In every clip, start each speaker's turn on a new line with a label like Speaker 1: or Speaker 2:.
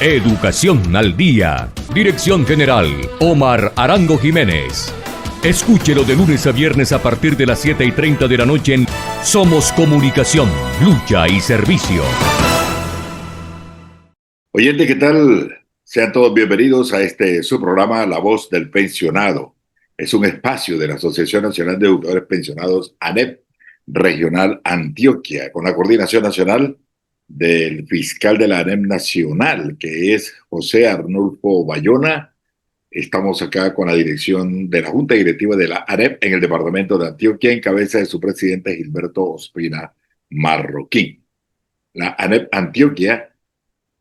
Speaker 1: Educación al Día. Dirección General, Omar Arango Jiménez. Escúchelo de lunes a viernes a partir de las 7:30 de la noche en Somos Comunicación, Lucha y Servicio.
Speaker 2: Oyente, ¿qué tal? Sean todos bienvenidos a su programa La Voz del Pensionado. Es un espacio de la Asociación Nacional de Educadores Pensionados, ANEP, Regional Antioquia, con la coordinación nacional del fiscal de la ANEP Nacional, que es José Arnulfo Bayona. Estamos acá con la dirección de la Junta Directiva de la ANEP en el departamento de Antioquia, en cabeza de su presidente Gilberto Ospina Marroquín. La ANEP Antioquia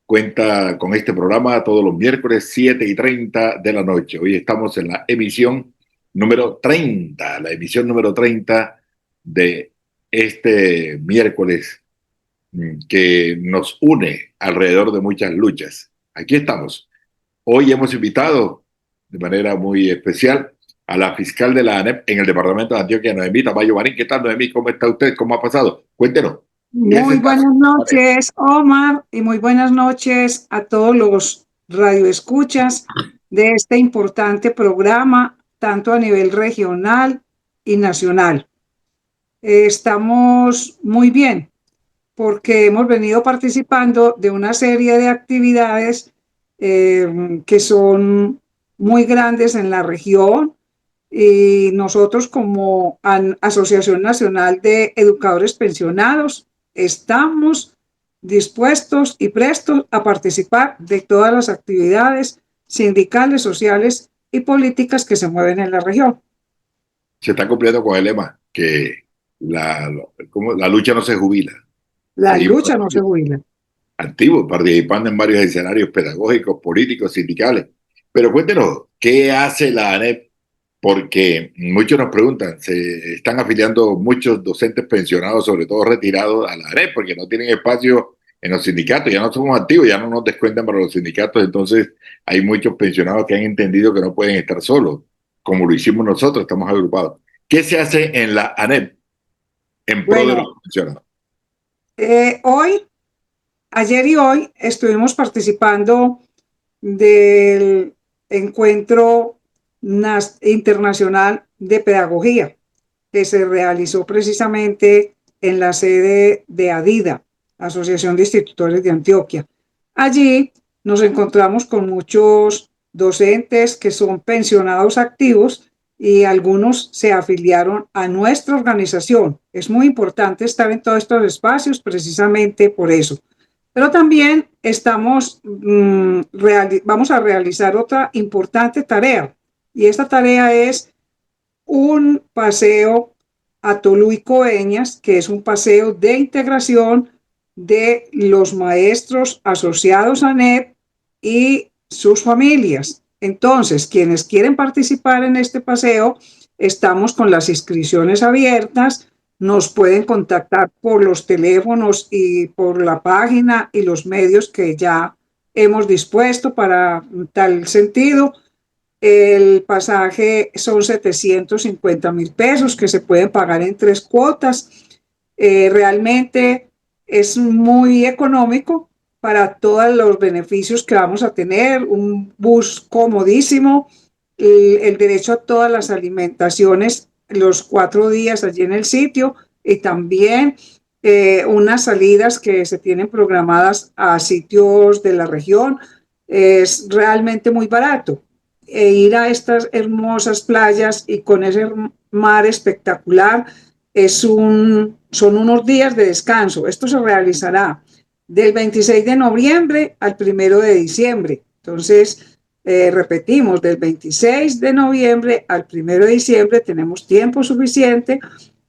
Speaker 2: cuenta con este programa todos los miércoles 7:30 de la noche. Hoy estamos en la emisión número 30, la emisión número 30 de este miércoles que nos une alrededor de muchas luchas. Aquí estamos. Hoy hemos invitado de manera muy especial a la fiscal de la ANEP en el departamento de Antioquia, Noemí Tamayo Marín. ¿Qué tal, Noemí? ¿Cómo está usted? ¿Cómo ha pasado? Cuéntenos.
Speaker 3: Muy buenas noches, Omar, y muy buenas noches a todos los radioescuchas de este importante programa, tanto a nivel regional y nacional. Estamos muy bien porque hemos venido participando de una serie de actividades que son muy grandes en la región, y nosotros como Asociación Nacional de Educadores Pensionados estamos dispuestos y prestos a participar de todas las actividades sindicales, sociales y políticas que se mueven en la región.
Speaker 2: Se está cumpliendo con el lema que la lucha no se jubila.
Speaker 3: La lucha no se jubila.
Speaker 2: Activos, participando en varios escenarios pedagógicos, políticos, sindicales. Pero cuéntenos, ¿qué hace la ANEP? Porque muchos nos preguntan, se están afiliando muchos docentes pensionados, sobre todo retirados, a la ANEP, porque no tienen espacio en los sindicatos, ya no somos activos, ya no nos descuentan para los sindicatos, entonces hay muchos pensionados que han entendido que no pueden estar solos, como lo hicimos nosotros, estamos agrupados. ¿Qué se hace en la ANEP en pro de los pensionados?
Speaker 3: Ayer y hoy estuvimos participando del encuentro internacional de pedagogía que se realizó precisamente en la sede de ADIDA, Asociación de Institutores de Antioquia. Allí nos encontramos con muchos docentes que son pensionados activos y algunos se afiliaron a nuestra organización. Es muy importante estar en todos estos espacios precisamente por eso. Pero también vamos a realizar otra importante tarea, y esta tarea es un paseo a Tolú y Coveñas, que es un paseo de integración de los maestros asociados a ANEP y sus familias. Entonces, quienes quieren participar en este paseo, estamos con las inscripciones abiertas. Nos pueden contactar por los teléfonos y por la página y los medios que ya hemos dispuesto para tal sentido. El pasaje son 750.000 pesos que se pueden pagar en 3 cuotas. Realmente es muy económico para todos los beneficios que vamos a tener. Un bus comodísimo, el derecho a todas las alimentaciones los 4 días allí en el sitio, y también unas salidas que se tienen programadas a sitios de la región. Es realmente muy barato. Ir a estas hermosas playas y con ese mar espectacular son unos días de descanso. Esto se realizará del 26 de noviembre al 1 de diciembre. Entonces, repetimos, del 26 de noviembre al 1 de diciembre tenemos tiempo suficiente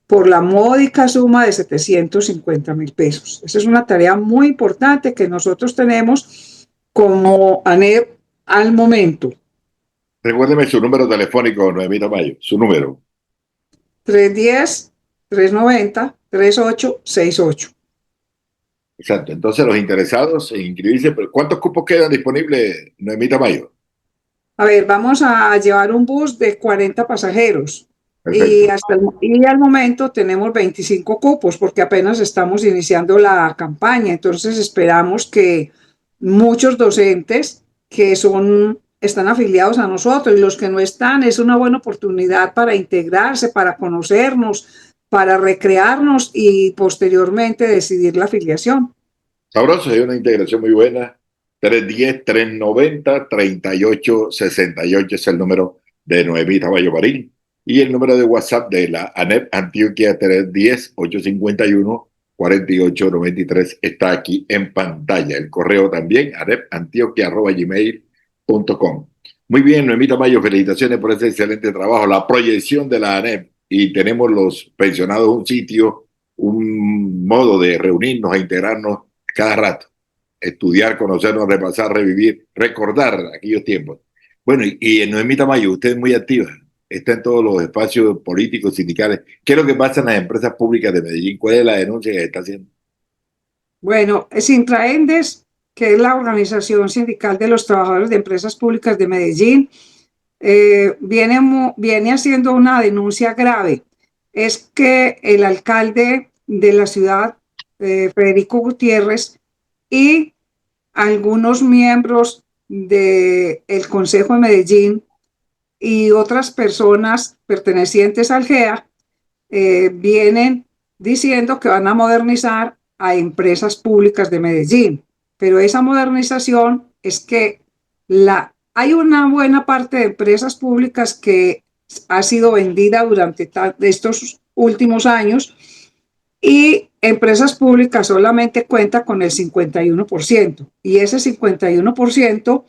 Speaker 3: por la módica suma de 750.000 pesos. Esa es una tarea muy importante que nosotros tenemos como ANEP al momento.
Speaker 2: Recuérdeme su número telefónico, Noemí Tamayo, su número.
Speaker 3: 310-390-3868.
Speaker 2: Exacto, entonces los interesados en inscribirse, pero ¿cuántos cupos quedan disponibles, Noemí Tamayo?
Speaker 3: A ver, vamos a llevar un bus de 40 pasajeros. Y al momento tenemos 25 cupos porque apenas estamos iniciando la campaña, entonces esperamos que muchos docentes que están afiliados a nosotros, y los que no están, es una buena oportunidad para integrarse, para conocernos, para recrearnos y posteriormente decidir la afiliación.
Speaker 2: Sabroso, hay una integración muy buena. 310-390-3868 es el número de Noemí Tamayo Marín. Y el número de WhatsApp de la ANEP Antioquia, 310-851-4893, está aquí en pantalla. El correo también, anepantioquia@gmail.com. Muy bien, Noemí Tamayo, felicitaciones por ese excelente trabajo. La proyección de la ANEP, y tenemos los pensionados un sitio, un modo de reunirnos e integrarnos cada rato, estudiar, conocernos, repasar, revivir, recordar aquellos tiempos. Bueno, y en Noemí Tamayo, usted es muy activa, está en todos los espacios políticos, sindicales. ¿Qué es lo que pasa en las empresas públicas de Medellín? ¿Cuál es la denuncia que está haciendo?
Speaker 3: Bueno, Sintraendes, que es la organización sindical de los trabajadores de empresas públicas de Medellín, viene haciendo una denuncia grave. Es que el alcalde de la ciudad, Federico Gutiérrez, y algunos miembros del Consejo de Medellín y otras personas pertenecientes al GEA vienen diciendo que van a modernizar a empresas públicas de Medellín. Pero esa modernización es que hay una buena parte de empresas públicas que ha sido vendida durante estos últimos años, y empresas públicas solamente cuenta con el 51%, y ese 51%,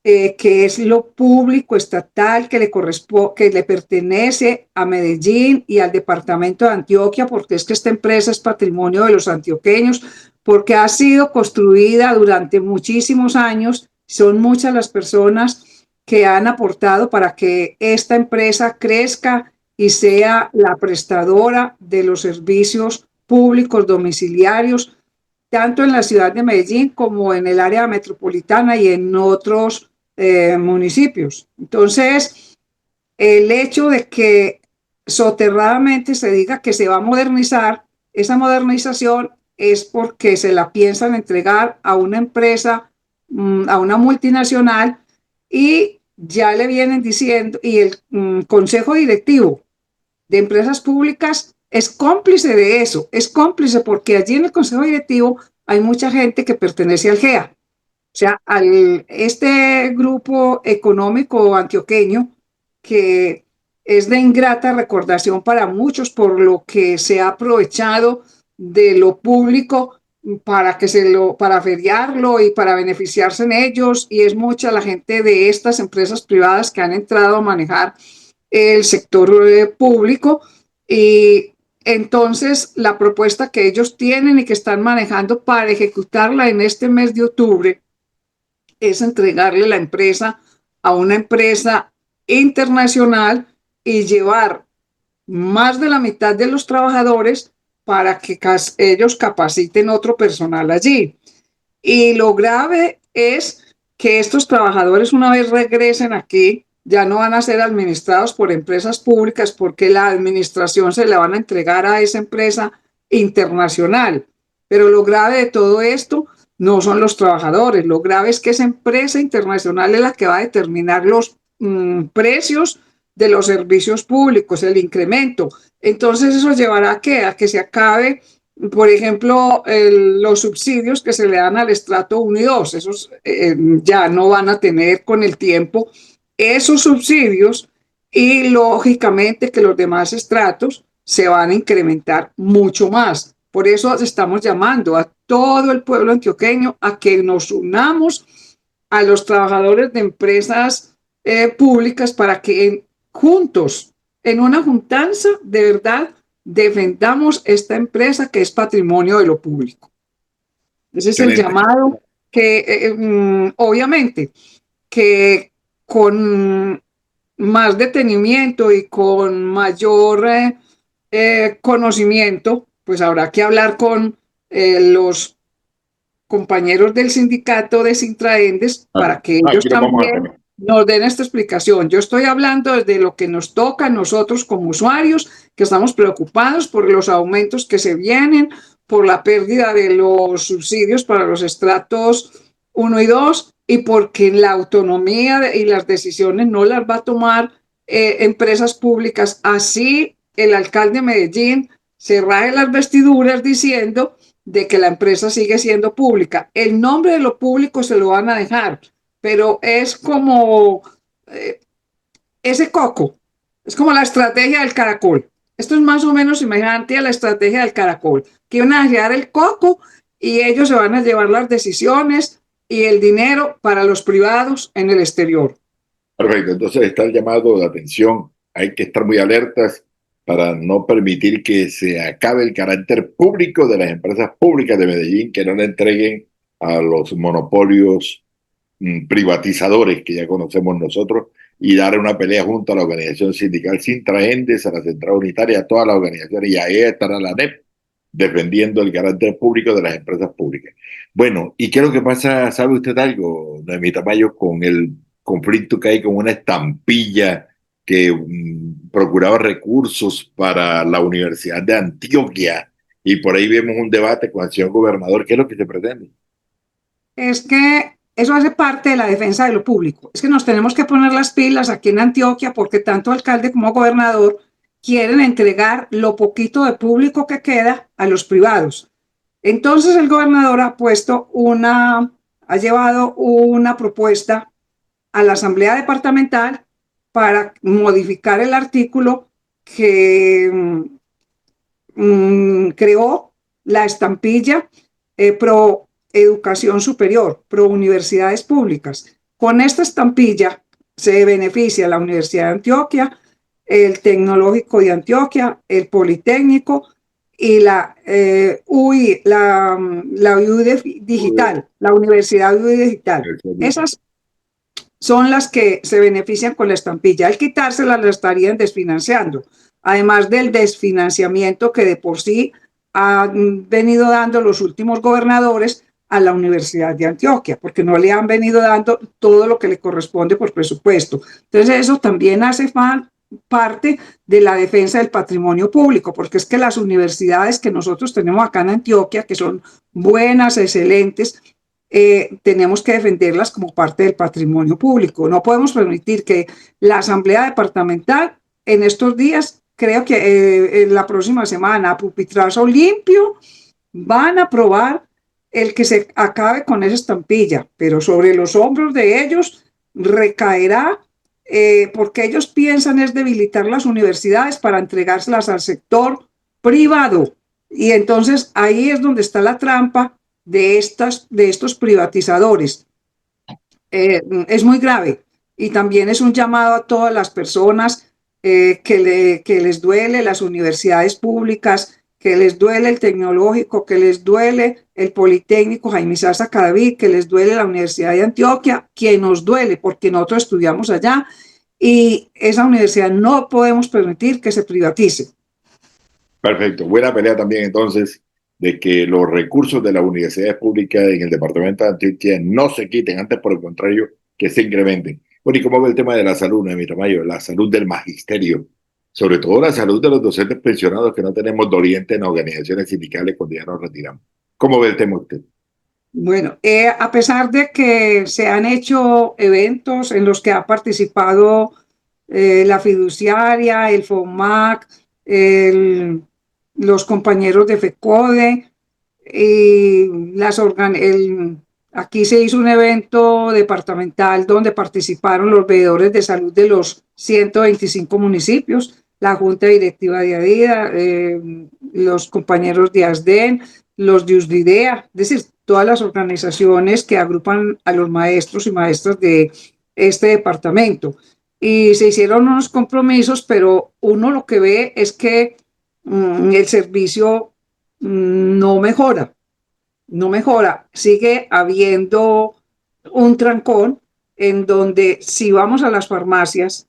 Speaker 3: que es lo público estatal que le pertenece a Medellín y al departamento de Antioquia, porque es que esta empresa es patrimonio de los antioqueños, porque ha sido construida durante muchísimos años. Son muchas las personas que han aportado para que esta empresa crezca y sea la prestadora de los servicios públicos domiciliarios, tanto en la ciudad de Medellín como en el área metropolitana y en otros municipios. Entonces, el hecho de que soterradamente se diga que se va a modernizar, esa modernización es porque se la piensan entregar a una empresa, a una multinacional, y ya le vienen diciendo, y el consejo directivo de empresas públicas es cómplice de eso, es cómplice porque allí en el consejo directivo hay mucha gente que pertenece al GEA. O sea, este grupo económico antioqueño, que es de ingrata recordación para muchos por lo que se ha aprovechado de lo público para feriarlo y para beneficiarse en ellos, y es mucha la gente de estas empresas privadas que han entrado a manejar el sector público. Y entonces la propuesta que ellos tienen y que están manejando para ejecutarla en este mes de octubre es entregarle la empresa a una empresa internacional y llevar más de la mitad de los trabajadores para que ellos capaciten otro personal allí. Y lo grave es que estos trabajadores, una vez regresen aquí, ya no van a ser administrados por empresas públicas, porque la administración se la van a entregar a esa empresa internacional. Pero lo grave de todo esto no son los trabajadores, lo grave es que esa empresa internacional es la que va a determinar los precios de los servicios públicos, el incremento. Entonces eso llevará a que se acabe, por ejemplo, los subsidios que se le dan al estrato 1 y 2, esos ya no van a tener con el tiempo esos subsidios, y lógicamente que los demás estratos se van a incrementar mucho más. Por eso estamos llamando a todo el pueblo antioqueño a que nos unamos a los trabajadores de empresas públicas para que juntos, en una juntanza, de verdad defendamos esta empresa que es patrimonio de lo público. Ese es el llamado que obviamente que con más detenimiento y con mayor conocimiento, pues habrá que hablar con los compañeros del sindicato de Sintraendes para que ellos también nos den esta explicación. Yo estoy hablando desde lo que nos toca a nosotros como usuarios, que estamos preocupados por los aumentos que se vienen, por la pérdida de los subsidios para los estratos uno y dos, y porque la autonomía y las decisiones no las va a tomar empresas públicas. Así el alcalde de Medellín se raje las vestiduras diciendo de que la empresa sigue siendo pública. El nombre de lo público se lo van a dejar, pero es como eh, ese coco, es como la estrategia del caracol. Esto es más o menos semejante a la estrategia del caracol, que van a llevar el coco y ellos se van a llevar las decisiones y el dinero para los privados en el exterior.
Speaker 2: Perfecto, entonces está el llamado de atención. Hay que estar muy alertas para no permitir que se acabe el carácter público de las empresas públicas de Medellín, que no le entreguen a los monopolios privatizadores que ya conocemos nosotros y dar una pelea junto a la organización sindical Sintraendes, a la Central Unitaria, a todas las organizaciones, y ahí estará la ANEP defendiendo el carácter público de las empresas públicas. Bueno, ¿y qué es lo que pasa? ¿Sabe usted algo, Noemí Tamayo, con el conflicto que hay con una estampilla que procuraba recursos para la Universidad de Antioquia? Y por ahí vemos un debate con el señor gobernador. ¿Qué es lo que se pretende?
Speaker 3: Es que eso hace parte de la defensa de lo público. Es que nos tenemos que poner las pilas aquí en Antioquia porque tanto alcalde como gobernador quieren entregar lo poquito de público que queda a los privados. Entonces el gobernador ha llevado una propuesta a la Asamblea Departamental para modificar el artículo que creó la estampilla pro educación superior, pro universidades públicas. Con esta estampilla se beneficia la Universidad de Antioquia, el Tecnológico de Antioquia, el Politécnico y la UI Digital, la Universidad UI Digital. Esas son las que se benefician con la estampilla. Al quitársela, la estarían desfinanciando, además del desfinanciamiento que de por sí han venido dando los últimos gobernadores a la Universidad de Antioquia, porque no le han venido dando todo lo que le corresponde por presupuesto. Entonces eso también hace parte de la defensa del patrimonio público, porque es que las universidades que nosotros tenemos acá en Antioquia, que son buenas, excelentes, tenemos que defenderlas como parte del patrimonio público. No podemos permitir que la Asamblea Departamental en estos días, creo que en la próxima semana, a pupitrazo limpio, van a aprobar el que se acabe con esa estampilla, pero sobre los hombros de ellos recaerá, porque ellos piensan es debilitar las universidades para entregárselas al sector privado. Y entonces ahí es donde está la trampa de estos privatizadores. Es muy grave y también es un llamado a todas las personas que les duele las universidades públicas, que les duele el Tecnológico, que les duele el Politécnico Jaime Zaza Cadavid, que les duele la Universidad de Antioquia, que nos duele porque nosotros estudiamos allá y esa universidad no podemos permitir que se privatice.
Speaker 2: Perfecto, buena pelea también entonces de que los recursos de las universidades públicas en el departamento de Antioquia no se quiten, antes por el contrario, que se incrementen. Bueno, ¿y cómo ve el tema de la salud, Noemí Tamayo? La salud del magisterio, sobre todo la salud de los docentes pensionados que no tenemos doliente en las organizaciones sindicales cuando ya nos retiramos. ¿Cómo ve el tema usted?
Speaker 3: Bueno, a pesar de que se han hecho eventos en los que ha participado la fiduciaria, el FOMAC, los compañeros de FECODE, y aquí se hizo un evento departamental donde participaron los veedores de salud de los 125 municipios, la Junta Directiva de ADIDA, los compañeros de ASDEN, los de USDIDEA, es decir, todas las organizaciones que agrupan a los maestros y maestras de este departamento. Y se hicieron unos compromisos, pero uno lo que ve es que el servicio no mejora, sigue habiendo un trancón en donde si vamos a las farmacias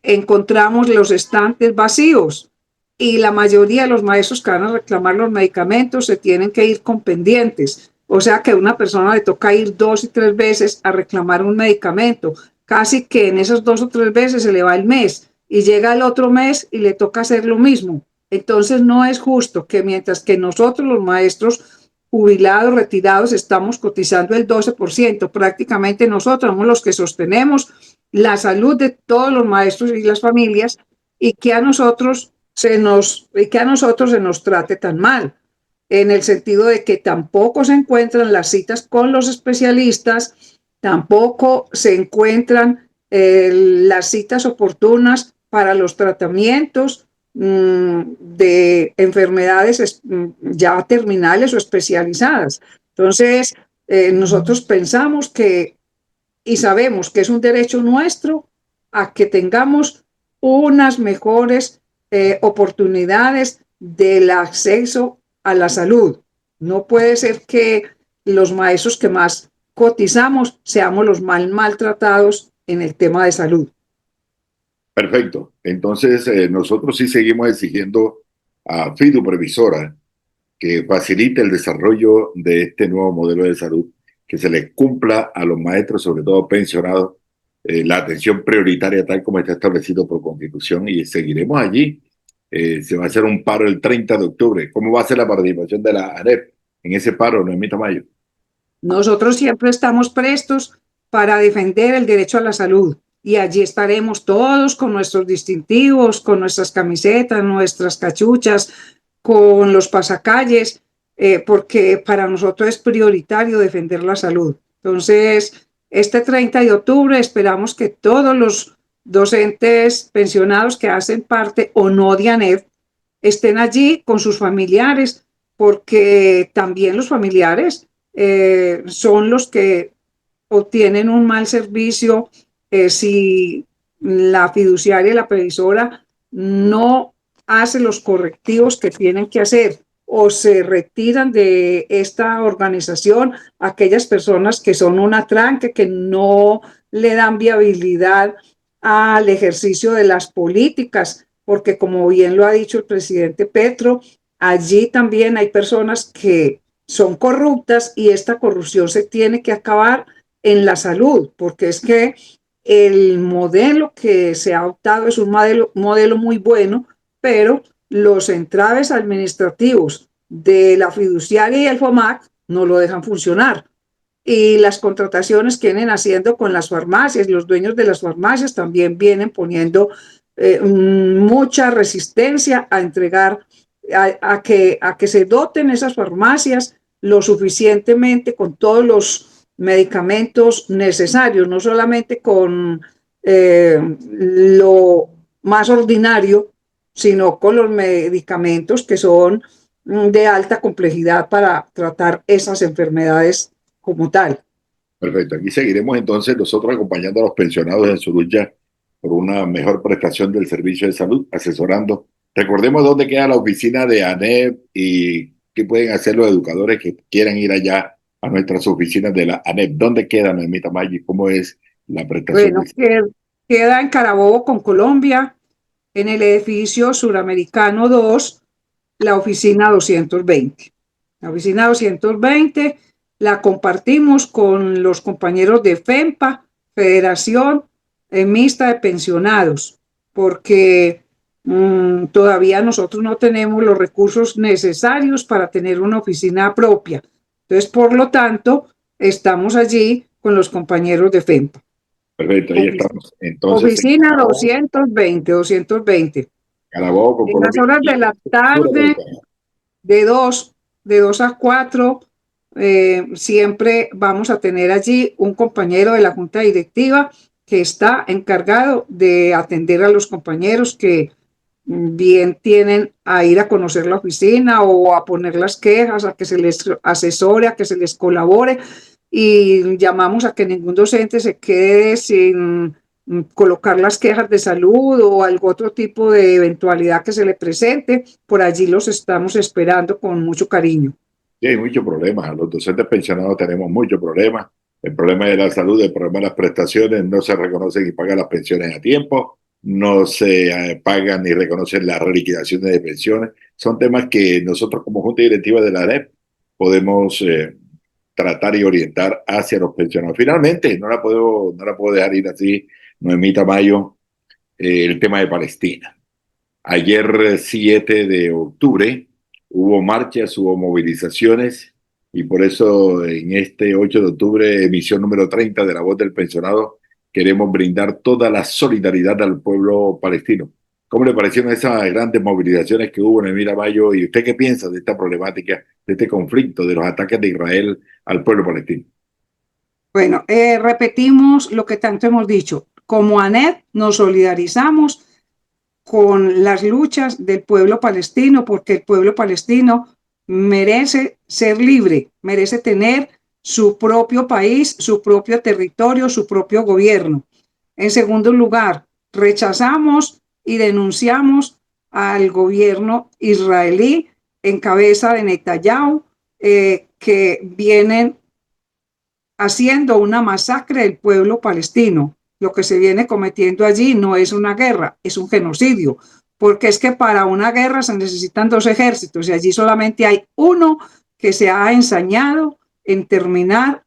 Speaker 3: encontramos los estantes vacíos y la mayoría de los maestros que van a reclamar los medicamentos se tienen que ir con pendientes. O sea que a una persona le toca ir 2 y 3 veces a reclamar un medicamento. Casi que en esas 2 o 3 veces se le va el mes y llega el otro mes y le toca hacer lo mismo. Entonces no es justo que mientras que nosotros los maestros jubilados, retirados, estamos cotizando el 12%. Prácticamente nosotros somos los que sostenemos la salud de todos los maestros y las familias, y que a nosotros se nos trate tan mal, en el sentido de que tampoco se encuentran las citas con los especialistas, tampoco se encuentran las citas oportunas para los tratamientos de enfermedades ya terminales o especializadas. Entonces, nosotros pensamos que y sabemos que es un derecho nuestro a que tengamos unas mejores oportunidades del acceso a la salud. No puede ser que los maestros que más cotizamos seamos los maltratados en el tema de salud.
Speaker 2: Perfecto. Entonces, nosotros sí seguimos exigiendo a Fidu Previsora que facilite el desarrollo de este nuevo modelo de salud, que se les cumpla a los maestros, sobre todo pensionados, la atención prioritaria tal como está establecido por Constitución, y seguiremos allí. Se va a hacer un paro el 30 de octubre. ¿Cómo va a ser la participación de la ANEP en ese paro, Noemí Tamayo?
Speaker 3: Nosotros siempre estamos prestos para defender el derecho a la salud, y allí estaremos todos con nuestros distintivos, con nuestras camisetas, nuestras cachuchas, con los pasacalles, porque para nosotros es prioritario defender la salud. Entonces, este 30 de octubre esperamos que todos los docentes pensionados que hacen parte o no de ANEP estén allí con sus familiares, porque también los familiares son los que obtienen un mal servicio si la fiduciaria y la previsora no hace los correctivos que tienen que hacer, o se retiran de esta organización aquellas personas que son un atranque, que no le dan viabilidad al ejercicio de las políticas, porque como bien lo ha dicho el presidente Petro, allí también hay personas que son corruptas, y esta corrupción se tiene que acabar en la salud, porque es que el modelo que se ha optado es un modelo muy bueno, pero los entraves administrativos de la fiduciaria y el FOMAC no lo dejan funcionar. Y las contrataciones que vienen haciendo con las farmacias, los dueños de las farmacias también vienen poniendo mucha resistencia a entregar, a que se doten esas farmacias lo suficientemente con todos los medicamentos necesarios, no solamente con lo más ordinario, sino con los medicamentos que son de alta complejidad para tratar esas enfermedades como tal.
Speaker 2: Perfecto. Aquí seguiremos entonces nosotros acompañando a los pensionados en su lucha por una mejor prestación del servicio de salud, asesorando. Recordemos dónde queda la oficina de ANEP y qué pueden hacer los educadores que quieran ir allá a nuestras oficinas de la ANEP. ¿Dónde queda, Noemí Tamayo? ¿Cómo es la prestación?
Speaker 3: Bueno, queda en Carabobo con Colombia, en el edificio Suramericano 2, la oficina 220. La oficina 220 la compartimos con los compañeros de FEMPA, Federación Mixta de Pensionados, porque todavía nosotros no tenemos los recursos necesarios para tener una oficina propia. Entonces, por lo tanto, estamos allí con los compañeros de FEMPA.
Speaker 2: Perfecto, ahí estamos. Entonces,
Speaker 3: Oficina 220.
Speaker 2: Carabobo, con
Speaker 3: En las
Speaker 2: Colombia
Speaker 3: horas
Speaker 2: y
Speaker 3: de la tarde,
Speaker 2: Suramericana.
Speaker 3: de 2 a 4, siempre vamos a tener allí un compañero de la junta directiva que está encargado de atender a los compañeros que bien tienen a ir a conocer la oficina o a poner las quejas, a que se les asesore, a que se les colabore, y llamamos a que ningún docente se quede sin colocar las quejas de salud o algún otro tipo de eventualidad que se le presente. Por allí los estamos esperando con mucho cariño.
Speaker 2: Sí, hay muchos problemas. Los docentes pensionados tenemos muchos problemas. El problema de la salud, el problema de las prestaciones, no se reconocen y pagan las pensiones a tiempo, no se pagan ni reconocen las reliquidaciones de pensiones. Son temas que nosotros como Junta Directiva de la ANEP podemos tratar y orientar hacia los pensionados. Finalmente, no la puedo dejar ir así, Noemí Tamayo, el tema de Palestina. Ayer, 7 de octubre, hubo marchas, hubo movilizaciones y por eso en este 8 de octubre, emisión número 30 de La Voz del Pensionado, queremos brindar toda la solidaridad al pueblo palestino. ¿Cómo le parecieron esas grandes movilizaciones que hubo en el Miramayo? ¿Y usted qué piensa de esta problemática, de este conflicto, de los ataques de Israel al pueblo palestino?
Speaker 3: Bueno, repetimos lo que tanto hemos dicho. Como ANEP nos solidarizamos con las luchas del pueblo palestino, porque el pueblo palestino merece ser libre, merece tener su propio país, su propio territorio, su propio gobierno. En segundo lugar, rechazamos y denunciamos al gobierno israelí en cabeza de Netanyahu, que vienen haciendo una masacre del pueblo palestino. Lo que se viene cometiendo allí no es una guerra, es un genocidio, porque es que para una guerra se necesitan dos ejércitos y allí solamente hay uno que se ha ensañado en terminar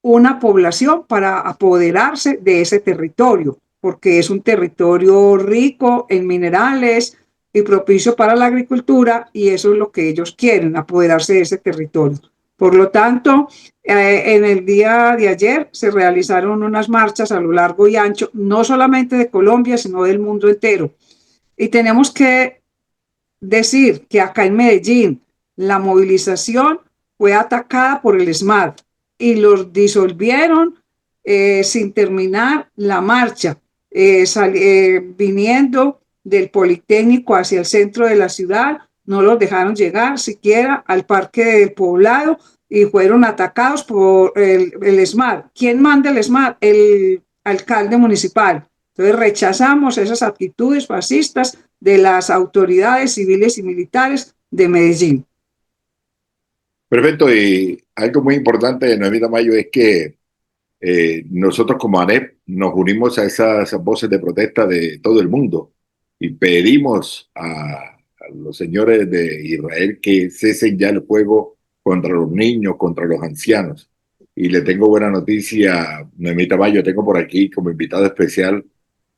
Speaker 3: una población para apoderarse de ese territorio, porque es un territorio rico en minerales y propicio para la agricultura, y eso es lo que ellos quieren, apoderarse de ese territorio. Por lo tanto, en el día de ayer se realizaron unas marchas a lo largo y ancho, no solamente de Colombia, sino del mundo entero. Y tenemos que decir que acá en Medellín la movilización fue atacada por el ESMAD y los disolvieron sin terminar la marcha, viniendo del Politécnico hacia el centro de la ciudad, no los dejaron llegar siquiera al Parque del Poblado y fueron atacados por el ESMAD. ¿Quién manda el ESMAD? El alcalde municipal. Entonces rechazamos esas actitudes fascistas de las autoridades civiles y militares de Medellín.
Speaker 2: Perfecto, y algo muy importante de Noemí Tamayo es que nosotros como ANEP nos unimos a esas voces de protesta de todo el mundo y pedimos a los señores de Israel que cesen ya el fuego contra los niños, contra los ancianos. Y le tengo buena noticia, Noemí Tamayo, tengo por aquí como invitado especial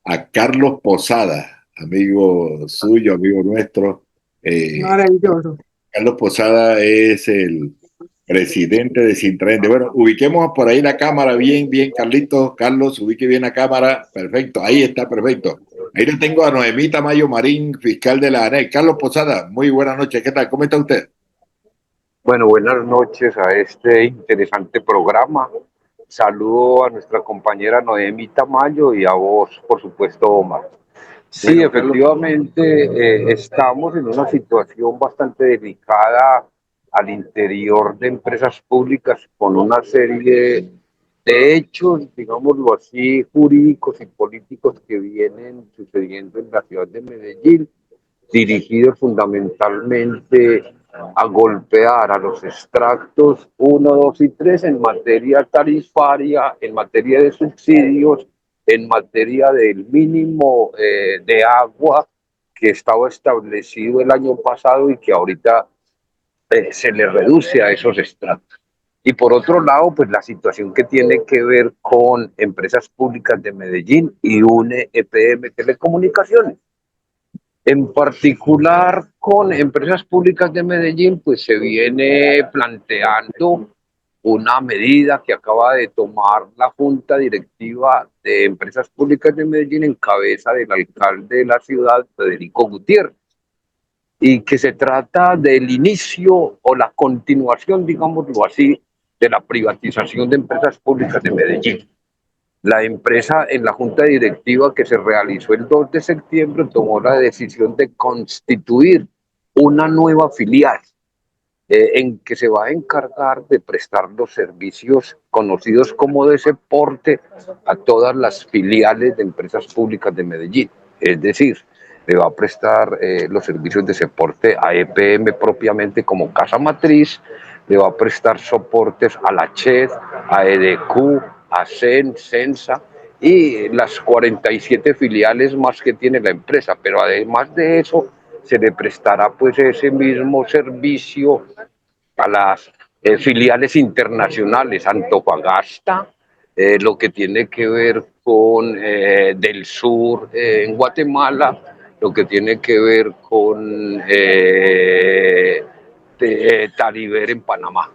Speaker 2: a Carlos Posada, amigo suyo, amigo nuestro. Eh,
Speaker 3: Maravilloso.
Speaker 2: Carlos Posada es el presidente de Sintrende. Bueno, ubiquemos por ahí la cámara, bien, bien, Carlitos. Carlos, ubique bien la cámara. Perfecto, ahí está, perfecto. Ahí le tengo a Noemí Tamayo Marín, fiscal de la ANEC. Carlos Posada, muy buenas noches. ¿Qué tal? ¿Cómo está usted?
Speaker 4: Bueno, buenas noches a este interesante programa. Saludo a nuestra compañera Noemí Tamayo y a vos, por supuesto, Omar. Sí,
Speaker 2: Bueno,
Speaker 4: efectivamente, estamos en una situación bastante delicada al interior de empresas públicas con una serie de hechos, digámoslo así, jurídicos y políticos que vienen sucediendo en la ciudad de Medellín, dirigidos fundamentalmente a golpear a los extractos 1, 2 y 3 en materia tarifaria, en materia de subsidios, en materia del mínimo de agua que estaba establecido el año pasado y que ahorita se le reduce a esos extractos. Y por otro lado, pues la situación que tiene que ver con empresas públicas de Medellín y UNE EPM Telecomunicaciones. En particular con empresas públicas de Medellín, pues se viene planteando una medida que acaba de tomar la Junta Directiva de Empresas Públicas de Medellín en cabeza del alcalde de la ciudad, Federico Gutiérrez, y que se trata del inicio o la continuación, digámoslo así, de la privatización de empresas públicas de Medellín. La empresa en la junta directiva que se realizó el 2 de septiembre tomó la decisión de constituir una nueva filial en que se va a encargar de prestar los servicios conocidos como de soporte a todas las filiales de empresas públicas de Medellín. Es decir, le va a prestar los servicios de soporte a EPM propiamente como casa matriz, le va a prestar soportes a la CHED, a EDQ, a CEN, CENSA y las 47 filiales más que tiene la empresa, pero además de eso se le prestará pues ese mismo servicio a las filiales internacionales, Antofagasta, lo que tiene que ver con Del Sur en Guatemala, lo que tiene que ver con Taliber en Panamá.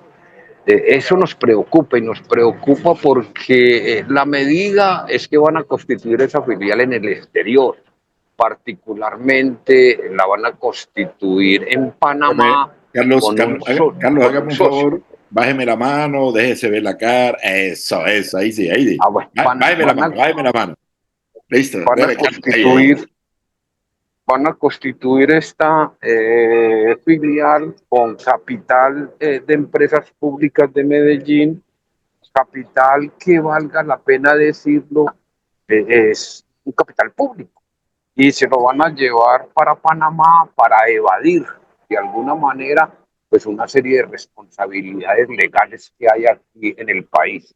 Speaker 4: Eso nos preocupa y nos preocupa porque la medida es que van a constituir esa filial en el exterior. Particularmente la van a constituir en Panamá
Speaker 2: Carlos,
Speaker 4: con un,
Speaker 2: Carlos,
Speaker 4: con un
Speaker 2: hágame un
Speaker 4: socio.
Speaker 2: favor, bájeme la mano, déjese ver la cara. Eso, ahí sí, ahí sí.
Speaker 4: Bueno, van,
Speaker 2: Bájeme la
Speaker 4: van
Speaker 2: mano,
Speaker 4: a,
Speaker 2: bájeme la mano. Listo,
Speaker 4: van a
Speaker 2: dale, Carlos, ahí.
Speaker 4: constituir van a constituir esta filial con capital de empresas públicas de Medellín, capital que valga la pena decirlo, es un capital público y se lo van a llevar para Panamá para evadir de alguna manera pues una serie de responsabilidades legales que hay aquí en el país.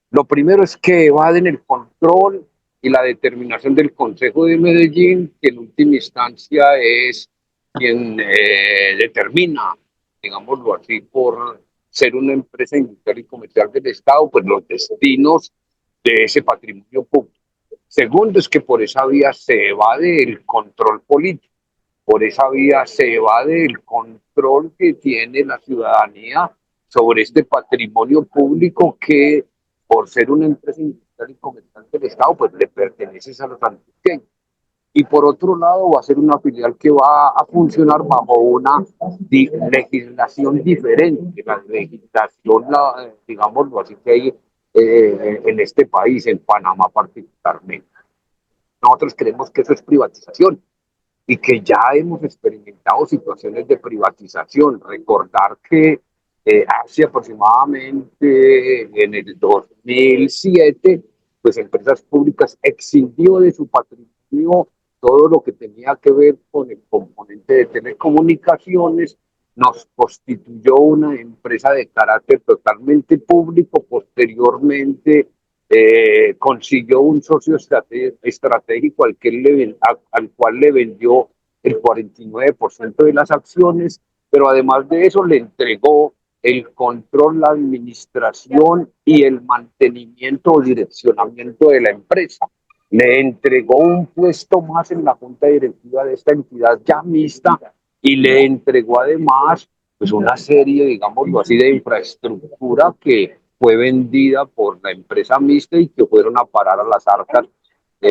Speaker 4: Lo primero es que evaden el control y la determinación del Consejo de Medellín, que en última instancia es quien determina, digámoslo así, por ser una empresa industrial y comercial del Estado, pues los destinos de ese patrimonio público. Segundo es que por esa vía se evade el control político, por esa vía se evade el control que tiene la ciudadanía sobre este patrimonio público que por ser una empresa industrial y comercial del Estado, pues le pertenece a los antioqueños. Y por otro lado, va a ser una filial que va a funcionar bajo una legislación diferente, la legislación, digámoslo así, que hay en este país, en Panamá particularmente. Nosotros creemos que eso es privatización y que ya hemos experimentado situaciones de privatización. Recordar que hace aproximadamente en el 2007, pues Empresas Públicas eximió de su patrimonio todo lo que tenía que ver con el componente de telecomunicaciones, nos constituyó una empresa de carácter totalmente público, posteriormente consiguió un socio estratégico al cual le vendió el 49% de las acciones, pero además de eso le entregó el control, la administración y el mantenimiento o direccionamiento de la empresa. Le entregó un puesto más en la junta directiva de esta entidad ya mixta y le entregó además pues una serie, digámoslo así, de infraestructura que fue vendida por la empresa mixta y que fueron a parar a las arcas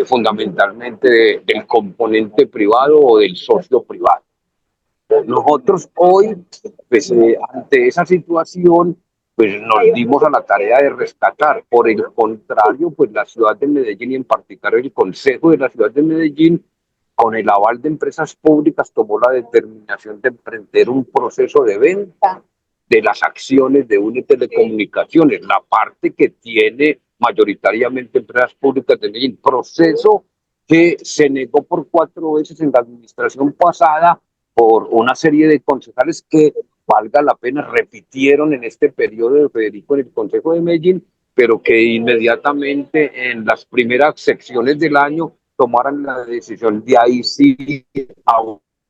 Speaker 4: fundamentalmente del componente privado o del socio privado. Nosotros hoy, pues, ante esa situación, pues nos dimos a la tarea de rescatar. Por el contrario, pues la ciudad de Medellín y en particular el Consejo de la ciudad de Medellín, con el aval de empresas públicas, tomó la determinación de emprender un proceso de venta de las acciones de UNE Telecomunicaciones, la parte que tiene mayoritariamente empresas públicas de Medellín, proceso que se negó por 4 veces en la administración pasada por una serie de concejales que, valga la pena, repitieron en este periodo de Federico en el Consejo de Medellín, pero que inmediatamente en las primeras secciones del año tomaran la decisión de ahí sí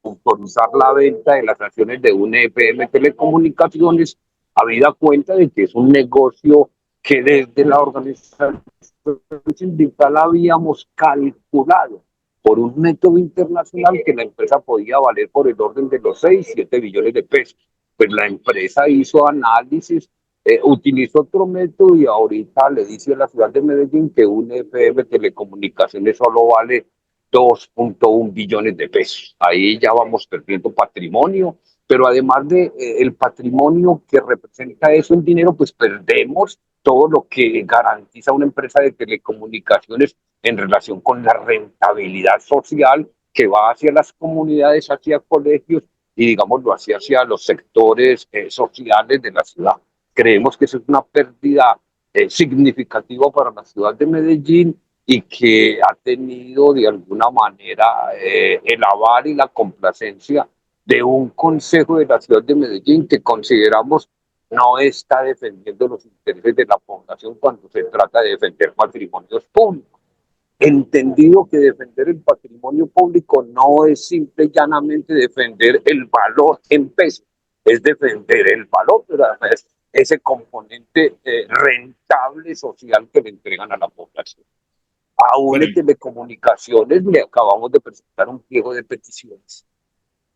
Speaker 4: autorizar la venta de las acciones de UNE EPM Telecomunicaciones, habida cuenta de que es un negocio que desde la organización sindical habíamos calculado por un método internacional que la empresa podía valer por el orden de los 6-7 billones de pesos. Pues la empresa hizo análisis, utilizó otro método y ahorita le dice a la ciudad de Medellín que un FM Telecomunicaciones solo vale 2.1 billones de pesos. Ahí ya vamos perdiendo patrimonio, pero además de el patrimonio que representa eso en dinero, pues perdemos todo lo que garantiza una empresa de telecomunicaciones en relación con la rentabilidad social que va hacia las comunidades, hacia colegios y digámoslo así, hacia los sectores sociales de la ciudad. Creemos que eso es una pérdida significativa para la ciudad de Medellín y que ha tenido de alguna manera el aval y la complacencia de un consejo de la ciudad de Medellín que consideramos no está defendiendo los intereses de la población cuando se trata de defender patrimonios públicos. Entendido que defender el patrimonio público no es simple y llanamente defender el valor en pesos, es defender el valor, pero además ese componente rentable social que le entregan a la población. A UNE Telecomunicaciones le acabamos de presentar un pliego de peticiones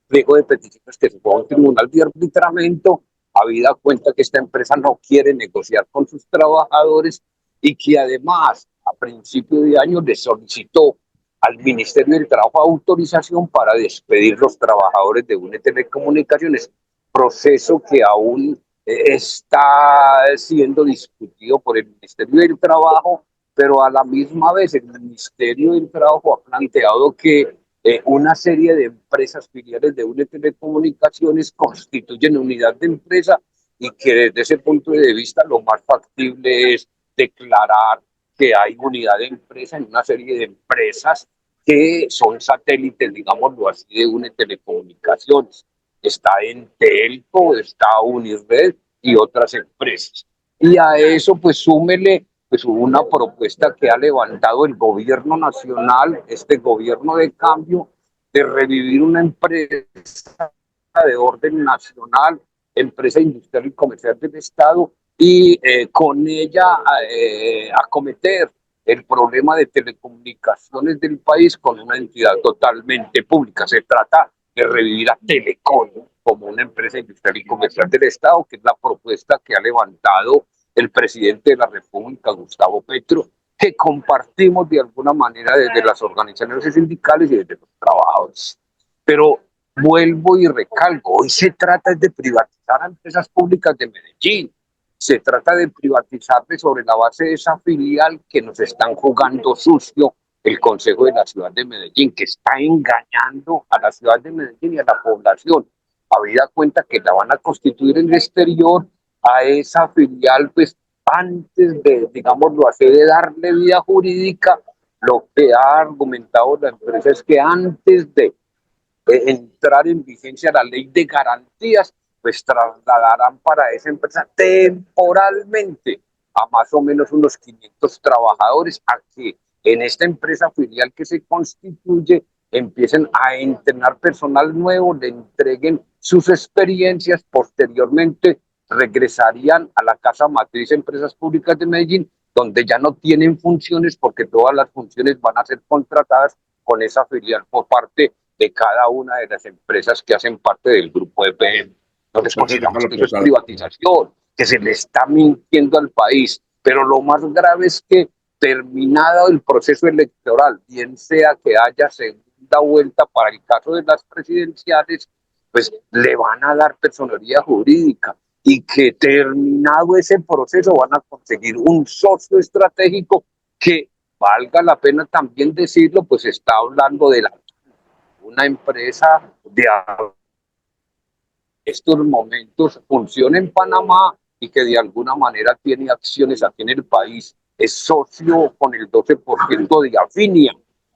Speaker 4: que se fue a un tribunal de arbitramiento habida cuenta que esta empresa no quiere negociar con sus trabajadores y que además a principio de año le solicitó al Ministerio del Trabajo autorización para despedir los trabajadores de UNE Telecomunicaciones, proceso que aún está siendo discutido por el Ministerio del Trabajo, pero a la misma vez el Ministerio del Trabajo ha planteado que una serie de empresas filiales de UNE Telecomunicaciones constituyen unidad de empresa y que desde ese punto de vista lo más factible es declarar que hay unidad de empresa en una serie de empresas que son satélites, digámoslo así, de UNE Telecomunicaciones. Está Entelco, está Unired y otras empresas. Y a eso pues súmele pues una propuesta que ha levantado el gobierno nacional, este gobierno de cambio, de revivir una empresa de orden nacional, empresa industrial y comercial del Estado, y con ella acometer el problema de telecomunicaciones del país con una entidad totalmente pública. Se trata de revivir a Telecom como una empresa industrial y comercial del Estado, que es la propuesta que ha levantado el presidente de la República, Gustavo Petro, que compartimos de alguna manera desde las organizaciones sindicales y desde los trabajadores. Pero vuelvo y recalco, hoy se trata de privatizar a empresas públicas de Medellín, se trata de privatizarle sobre la base de esa filial que nos están jugando sucio el Consejo de la Ciudad de Medellín, que está engañando a la Ciudad de Medellín y a la población, habida cuenta que la van a constituir en el exterior a esa filial, pues antes de, digámoslo así, de darle vida jurídica. Lo que ha argumentado la empresa es que antes de entrar en vigencia la ley de garantías, pues trasladarán para esa empresa temporalmente a más o menos unos 500 trabajadores a que en esta empresa filial que se constituye empiecen a entrenar personal nuevo, le entreguen sus experiencias, posteriormente regresarían a la casa matriz Empresas Públicas de Medellín, donde ya no tienen funciones porque todas las funciones van a ser contratadas con esa filial por parte de cada una de las empresas que hacen parte del grupo EPM. Entonces consideramos que eso es privatización, que se le está mintiendo al país, pero lo más grave es que terminado el proceso electoral, bien sea que haya segunda vuelta para el caso de las presidenciales, pues le van a dar personería jurídica y que terminado ese proceso van a conseguir un socio estratégico que, valga la pena también decirlo, pues está hablando de una empresa de estos momentos funciona en Panamá y que de alguna manera tiene acciones aquí en el país. Es socio con el 12% de Afinia,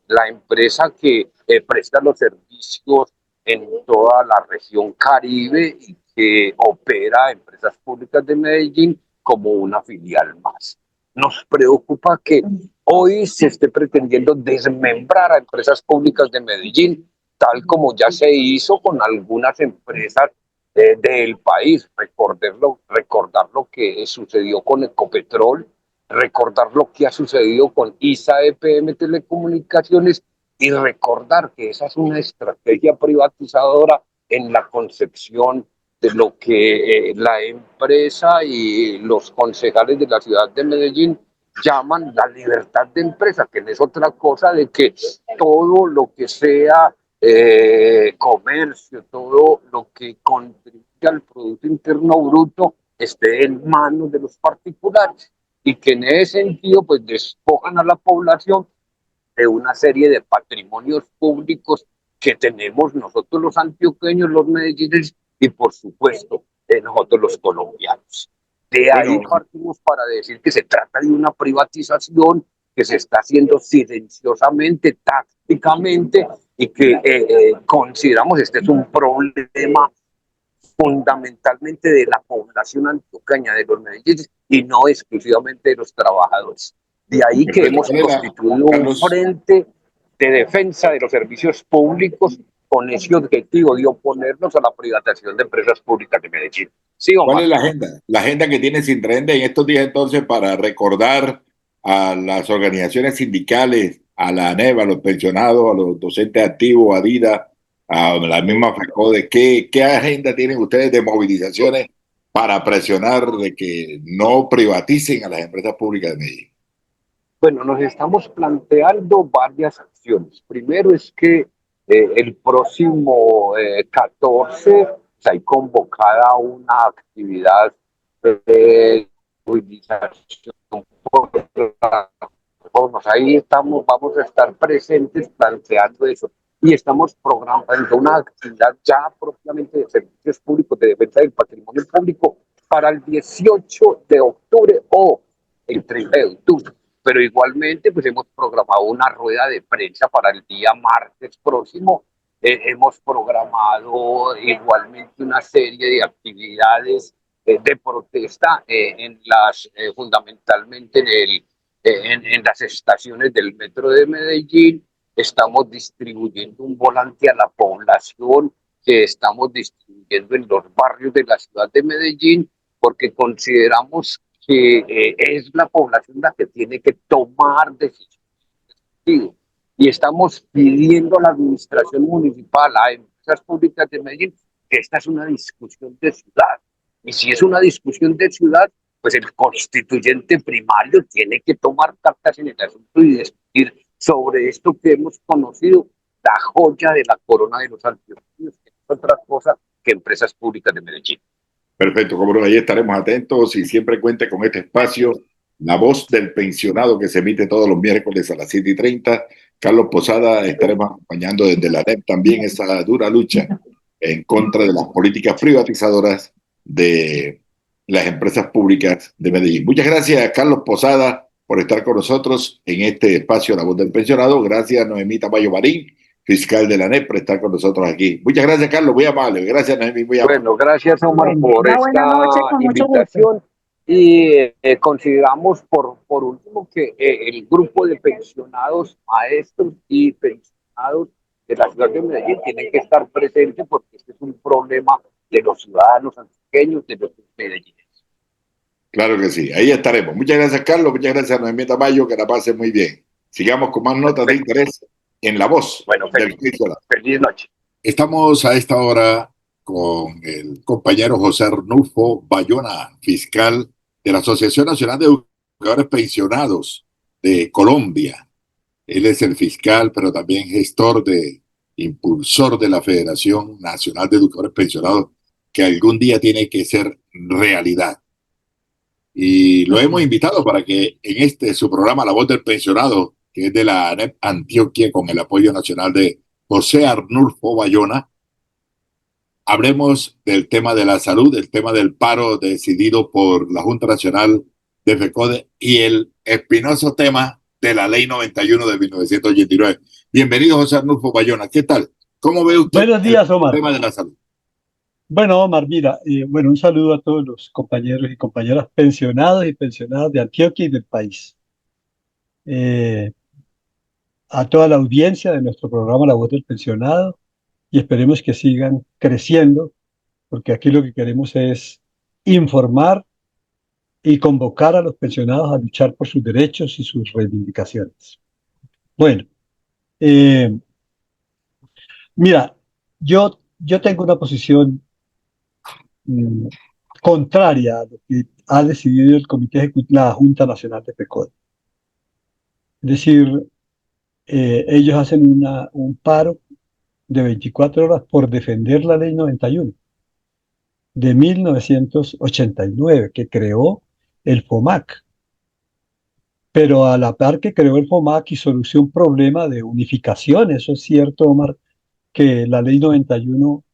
Speaker 4: la empresa que presta los servicios en toda la región Caribe y que opera Empresas Públicas de Medellín como una filial más. Nos preocupa que hoy se esté pretendiendo desmembrar a Empresas Públicas de Medellín, tal como ya se hizo con algunas empresas del país. Recordar lo que sucedió con Ecopetrol, recordar lo que ha sucedido con ISA EPM Telecomunicaciones y recordar que esa es una estrategia privatizadora en la concepción de lo que la empresa y los concejales de la ciudad de Medellín llaman la libertad de empresa, que no es otra cosa de que todo lo que sea comercio, todo lo que contribuye al Producto Interno Bruto esté en manos de los particulares y que en ese sentido pues despojan a la población de una serie de patrimonios públicos que tenemos nosotros los antioqueños, los medellineses y por supuesto nosotros los colombianos. De ahí partimos para decir que se trata de una privatización que se está haciendo silenciosamente, tácticamente, y que consideramos este es un problema fundamentalmente de la población antioqueña, de los medellineses, y no exclusivamente de los trabajadores. De ahí que hemos constituido un frente de defensa de los servicios públicos con ese objetivo de oponernos a la privatización de empresas públicas de Medellín.
Speaker 2: ¿Sí, ¿cuál es la agenda? La agenda que tiene Sintrende en estos días entonces para recordar a las organizaciones sindicales, a la ANEP, a los pensionados, a los docentes activos, a DIDA, a la misma FACODE. ¿Qué agenda tienen ustedes de movilizaciones para presionar de que no privaticen a las empresas públicas de Medellín?
Speaker 4: Bueno, nos estamos planteando varias acciones. Primero es que el próximo 14 hay convocada una actividad de movilización por plataformas. Ahí estamos, vamos a estar presentes planteando eso y estamos programando una actividad ya propiamente de servicios públicos de defensa del patrimonio público para el 18 de octubre o el 30 de octubre. Pero igualmente pues hemos programado una rueda de prensa para el día martes próximo. Hemos programado igualmente una serie de actividades de protesta fundamentalmente en las estaciones del metro de Medellín. Estamos distribuyendo un volante a la población que estamos distribuyendo en los barrios de la ciudad de Medellín, porque consideramos que es la población la que tiene que tomar decisiones. Y estamos pidiendo a la administración municipal, a empresas públicas de Medellín, que esta es una discusión de ciudad. Y si es una discusión de ciudad, pues el constituyente primario tiene que tomar cartas en el asunto y discutir sobre esto que hemos conocido, la joya de la corona de los antioqueños, que no es otra cosa que empresas públicas de Medellín.
Speaker 2: Perfecto, como no, ahí estaremos atentos y siempre cuente con este espacio, La Voz del Pensionado, que se emite todos los miércoles a las 7:30. Carlos Posada, estaremos acompañando desde la NEP también esa dura lucha en contra de las políticas privatizadoras de las empresas públicas de Medellín. Muchas gracias, Carlos Posada, por estar con nosotros en este espacio, La Voz del Pensionado. Gracias, Noemí Tamayo Marín, fiscal de la NEP, por estar con nosotros aquí. Muchas gracias, Carlos, muy amable. Gracias, Noemí, muy amable.
Speaker 4: Bueno, gracias, Omar, por esta invitación. Y consideramos, por último, que el grupo de pensionados, maestros y pensionados de la ciudad de Medellín tienen que estar presentes porque este es un problema de los ciudadanos antioqueños, de los medellíes.
Speaker 2: Claro que sí, ahí estaremos. Muchas gracias, Carlos. Muchas gracias, Noemí Tamayo, que la pase muy bien. Sigamos con más notas de interés en La Voz.
Speaker 4: Bueno, feliz noche.
Speaker 2: Estamos a esta hora con el compañero José Arnulfo Bayona, fiscal de la Asociación Nacional de Educadores Pensionados de Colombia. Él es el fiscal, pero también impulsor de la Federación Nacional de Educadores Pensionados, que algún día tiene que ser realidad. Y lo hemos invitado para que en su programa La Voz del Pensionado, que es de la ANEP Antioquia, con el apoyo nacional de José Arnulfo Bayona, hablemos del tema de la salud, del tema del paro decidido por la Junta Nacional de FECODE y el espinoso tema de la Ley 91 de 1989. Bienvenido, José Arnulfo Bayona. ¿Qué tal? ¿Cómo ve usted
Speaker 5: Buenos días, Omar.
Speaker 2: el tema de la salud?
Speaker 5: Bueno, Omar, mira, un saludo a todos los compañeros y compañeras pensionados y pensionadas de Antioquia y del país. A toda la audiencia de nuestro programa La Voz del Pensionado, y esperemos que sigan creciendo, porque aquí lo que queremos es informar y convocar a los pensionados a luchar por sus derechos y sus reivindicaciones. Bueno, mira, yo tengo una posición contraria a lo que ha decidido el Comité Ejecutivo, la Junta Nacional de FECODE. Es decir, ellos hacen un paro de 24 horas por defender la Ley 91 de 1989, que creó el FOMAC. Pero a la par que creó el FOMAC y solucionó un problema de unificación, eso es cierto, Omar, que la Ley 91,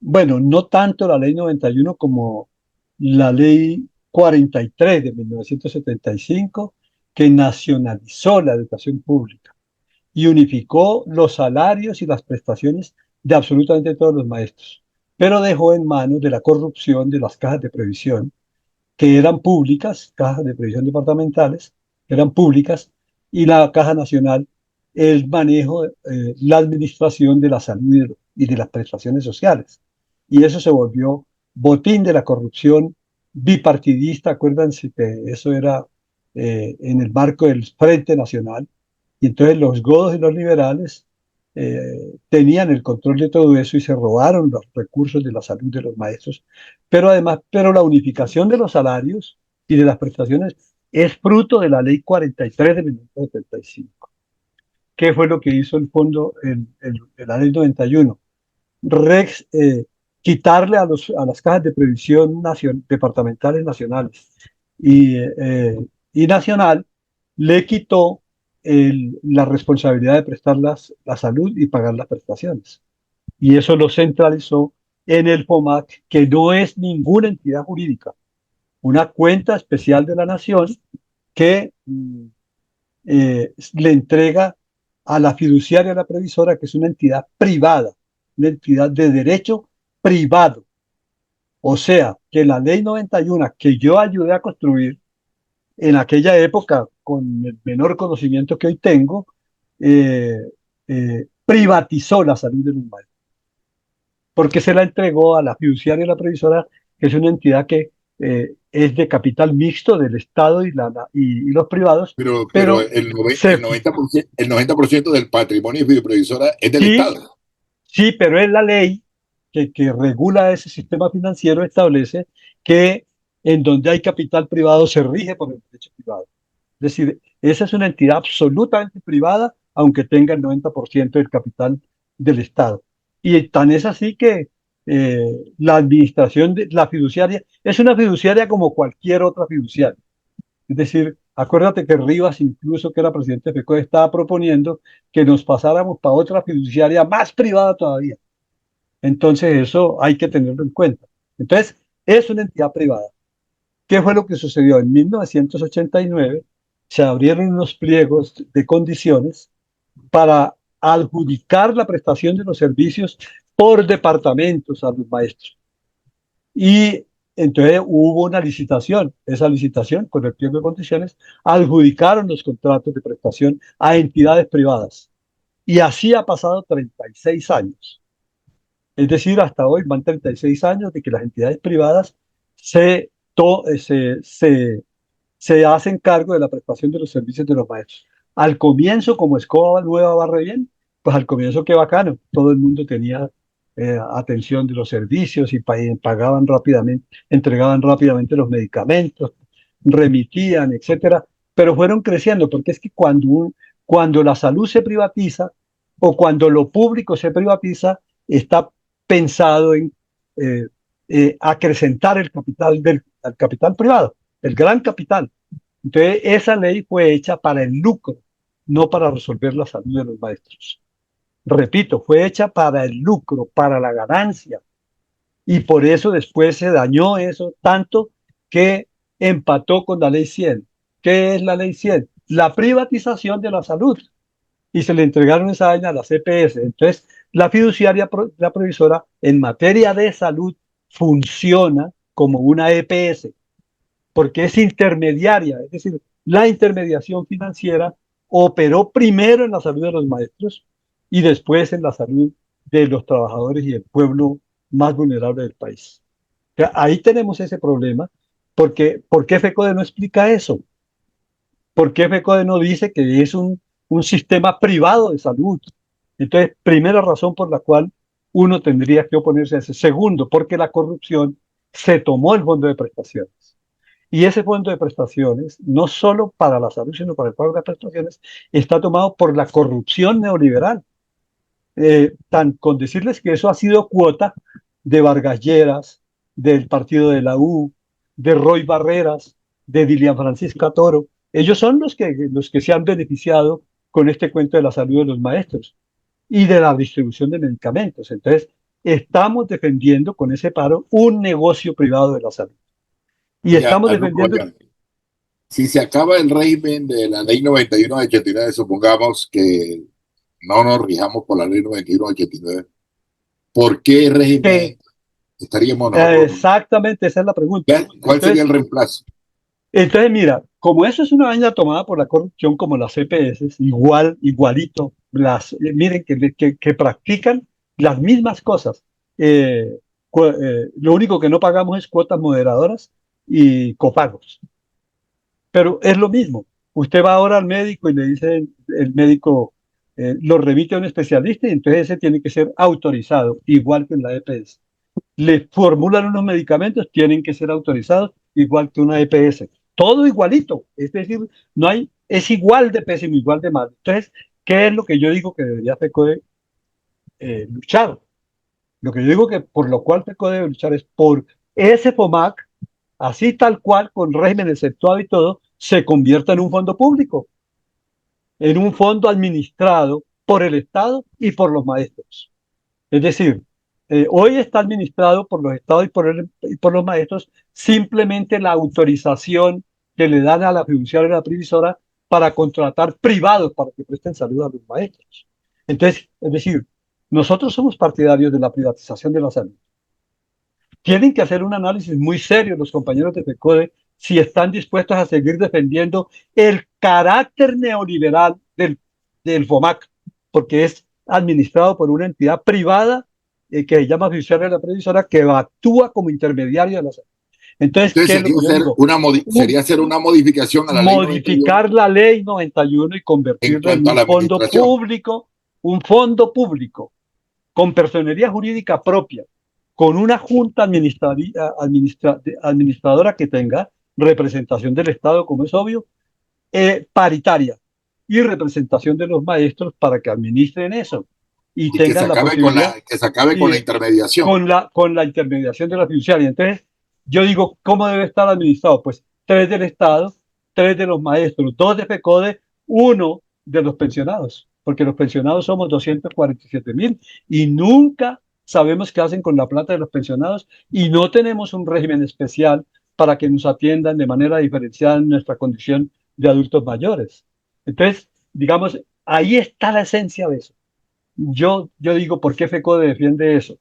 Speaker 5: no tanto la Ley 91 como la Ley 43 de 1975, que nacionalizó la educación pública y unificó los salarios y las prestaciones de absolutamente todos los maestros, pero dejó en manos de la corrupción de las cajas de previsión, que eran públicas, cajas de previsión departamentales, eran públicas, y la Caja Nacional, el manejo, la administración de la salud y de las prestaciones sociales. Y eso se volvió botín de la corrupción bipartidista. Acuérdense que eso era en el marco del Frente Nacional. Y entonces los godos y los liberales tenían el control de todo eso y se robaron los recursos de la salud de los maestros. Pero además, pero la unificación de los salarios y de las prestaciones es fruto de la Ley 43 de 1975. ¿Qué fue lo que hizo el fondo en la Ley 91? Rex, quitarle a las cajas de previsión departamentales nacionales y nacional, le quitó la responsabilidad de prestar la salud y pagar las prestaciones. Y eso lo centralizó en el FOMAC, que no es ninguna entidad jurídica, una cuenta especial de la nación que le entrega a la fiduciaria, a la previsora, que es una entidad privada, una entidad de derecho privado. O sea, que la ley 91 que yo ayudé a construir en aquella época, con el menor conocimiento que hoy tengo, eh, privatizó la salud de los maestros, porque se la entregó a la fiduciaria y la previsora, que es una entidad que es de capital mixto del Estado y los privados,
Speaker 2: Pero
Speaker 5: pero se,
Speaker 2: 90% del patrimonio de previsora es del
Speaker 5: sí,
Speaker 2: Estado.
Speaker 5: sí, pero es la ley que regula ese sistema financiero, establece que en donde hay capital privado se rige por el derecho privado. Es decir, esa es una entidad absolutamente privada, aunque tenga el 90% del capital del Estado. Y tan es así que la administración de la fiduciaria es una fiduciaria como cualquier otra fiduciaria. Es decir, acuérdate que Rivas, incluso que era presidente de FECODE, estaba proponiendo que nos pasáramos para otra fiduciaria más privada todavía. Entonces, eso hay que tenerlo en cuenta. Entonces, es una entidad privada. ¿Qué fue lo que sucedió? En 1989 se abrieron unos pliegos de condiciones para adjudicar la prestación de los servicios por departamentos a los maestros. Y entonces hubo una licitación. Esa licitación, con el pliego de condiciones, adjudicaron los contratos de prestación a entidades privadas. Y así ha pasado 36 años. Es decir, hasta hoy van 36 años de que las entidades privadas se, to- se hacen cargo de la prestación de los servicios de los maestros. Al comienzo, como escoba nueva barre bien, pues al comienzo qué bacano, todo el mundo tenía atención de los servicios y pagaban rápidamente, entregaban rápidamente los medicamentos, remitían, etcétera, pero fueron creciendo, porque es que cuando la salud se privatiza o cuando lo público se privatiza, está pensado en eh, acrecentar el capital privado, el gran capital. Entonces, esa ley fue hecha para el lucro, no para resolver la salud de los maestros. Repito, fue hecha para el lucro, para la ganancia. Y por eso después se dañó eso tanto que empató con la ley 100. ¿Qué es la ley 100? La privatización de la salud. Y se le entregaron esa vaina a las EPS. Entonces, la fiduciaria, la provisora, en materia de salud, funciona como una EPS porque es intermediaria, es decir, la intermediación financiera operó primero en la salud de los maestros y después en la salud de los trabajadores y el pueblo más vulnerable del país. O sea, ahí tenemos ese problema, porque ¿por qué FECODE no explica eso? ¿Por qué FECODE no dice que es un sistema privado de salud? Entonces, primera razón por la cual uno tendría que oponerse a ese. Segundo, porque la corrupción se tomó el fondo de prestaciones. Y ese fondo de prestaciones, no solo para la salud, sino para el pago de las prestaciones, está tomado por la corrupción neoliberal. Con decirles que eso ha sido cuota de Vargas Lleras, del partido de la U, de Roy Barreras, de Dilian Francisca Toro. Ellos son los que se han beneficiado con este cuento de la salud de los maestros y de la distribución de medicamentos. Entonces, estamos defendiendo con ese paro un negocio privado de la salud. Y
Speaker 2: Ya,
Speaker 5: estamos
Speaker 2: Arnulfo,
Speaker 5: defendiendo.
Speaker 2: oigan, si se acaba el régimen de la ley 91 de 89, supongamos que no nos rijamos por la ley 91 de 89, ¿por qué régimen
Speaker 5: Que
Speaker 2: estaríamos nosotros?
Speaker 5: exactamente esa es la pregunta.
Speaker 2: ¿Cuál sería el
Speaker 5: Entonces,
Speaker 2: reemplazo?
Speaker 5: mira, como eso es una vaina tomada por la corrupción como las CPS, igualito, miren que practican las mismas cosas. Eh, lo único que no pagamos es cuotas moderadoras y copagos. Pero es lo mismo. Usted va ahora al médico y le dice el médico, lo remite a un especialista y entonces ese tiene que ser autorizado, igual que en la EPS. Le formulan unos medicamentos, tienen que ser autorizados, igual que una EPS. Todo igualito, es decir, no hay, es igual de pésimo, igual de malo. Entonces, ¿qué es lo que yo digo que debería FECODE luchar? Lo que yo digo que por lo cual FECODE debe luchar es por ese FOMAC, así tal cual, con régimen exceptuado y todo, se convierta en un fondo público, en un fondo administrado por el Estado y por los maestros. Es decir, hoy está administrado por los estados y por los maestros simplemente la autorización que le dan a la fiduciaria y a la previsora para contratar privados para que presten salud a los maestros. Entonces, es decir, nosotros somos partidarios de la privatización de la salud. Tienen que hacer un análisis muy serio los compañeros de FECODE si están dispuestos a seguir defendiendo el carácter neoliberal del FOMAC, porque es administrado por una entidad privada que se llama fiduciaria de la previsora, que actúa como intermediario de la salud. Entonces, ¿qué es lo que yo digo?
Speaker 2: Sería hacer una modificación a la ley 91
Speaker 5: Modificar la ley 91 y convertirla en un fondo público, con personería jurídica propia, con una junta administradora que tenga representación del Estado, como es obvio, paritaria, y representación de los maestros para que administren eso y tengan la posibilidad
Speaker 2: que se acabe con la intermediación.
Speaker 5: Con la intermediación de la fiduciaria. Entonces, yo digo, ¿cómo debe estar administrado? Pues 3 del Estado, 3 de los maestros, 2 de FECODE, 1 de los pensionados, porque los pensionados somos 247.000 y nunca sabemos qué hacen con la plata de los pensionados y no tenemos un régimen especial para que nos atiendan de manera diferenciada en nuestra condición de adultos mayores. Entonces, digamos, ahí está la esencia de eso. Yo digo, ¿por qué FECODE defiende eso?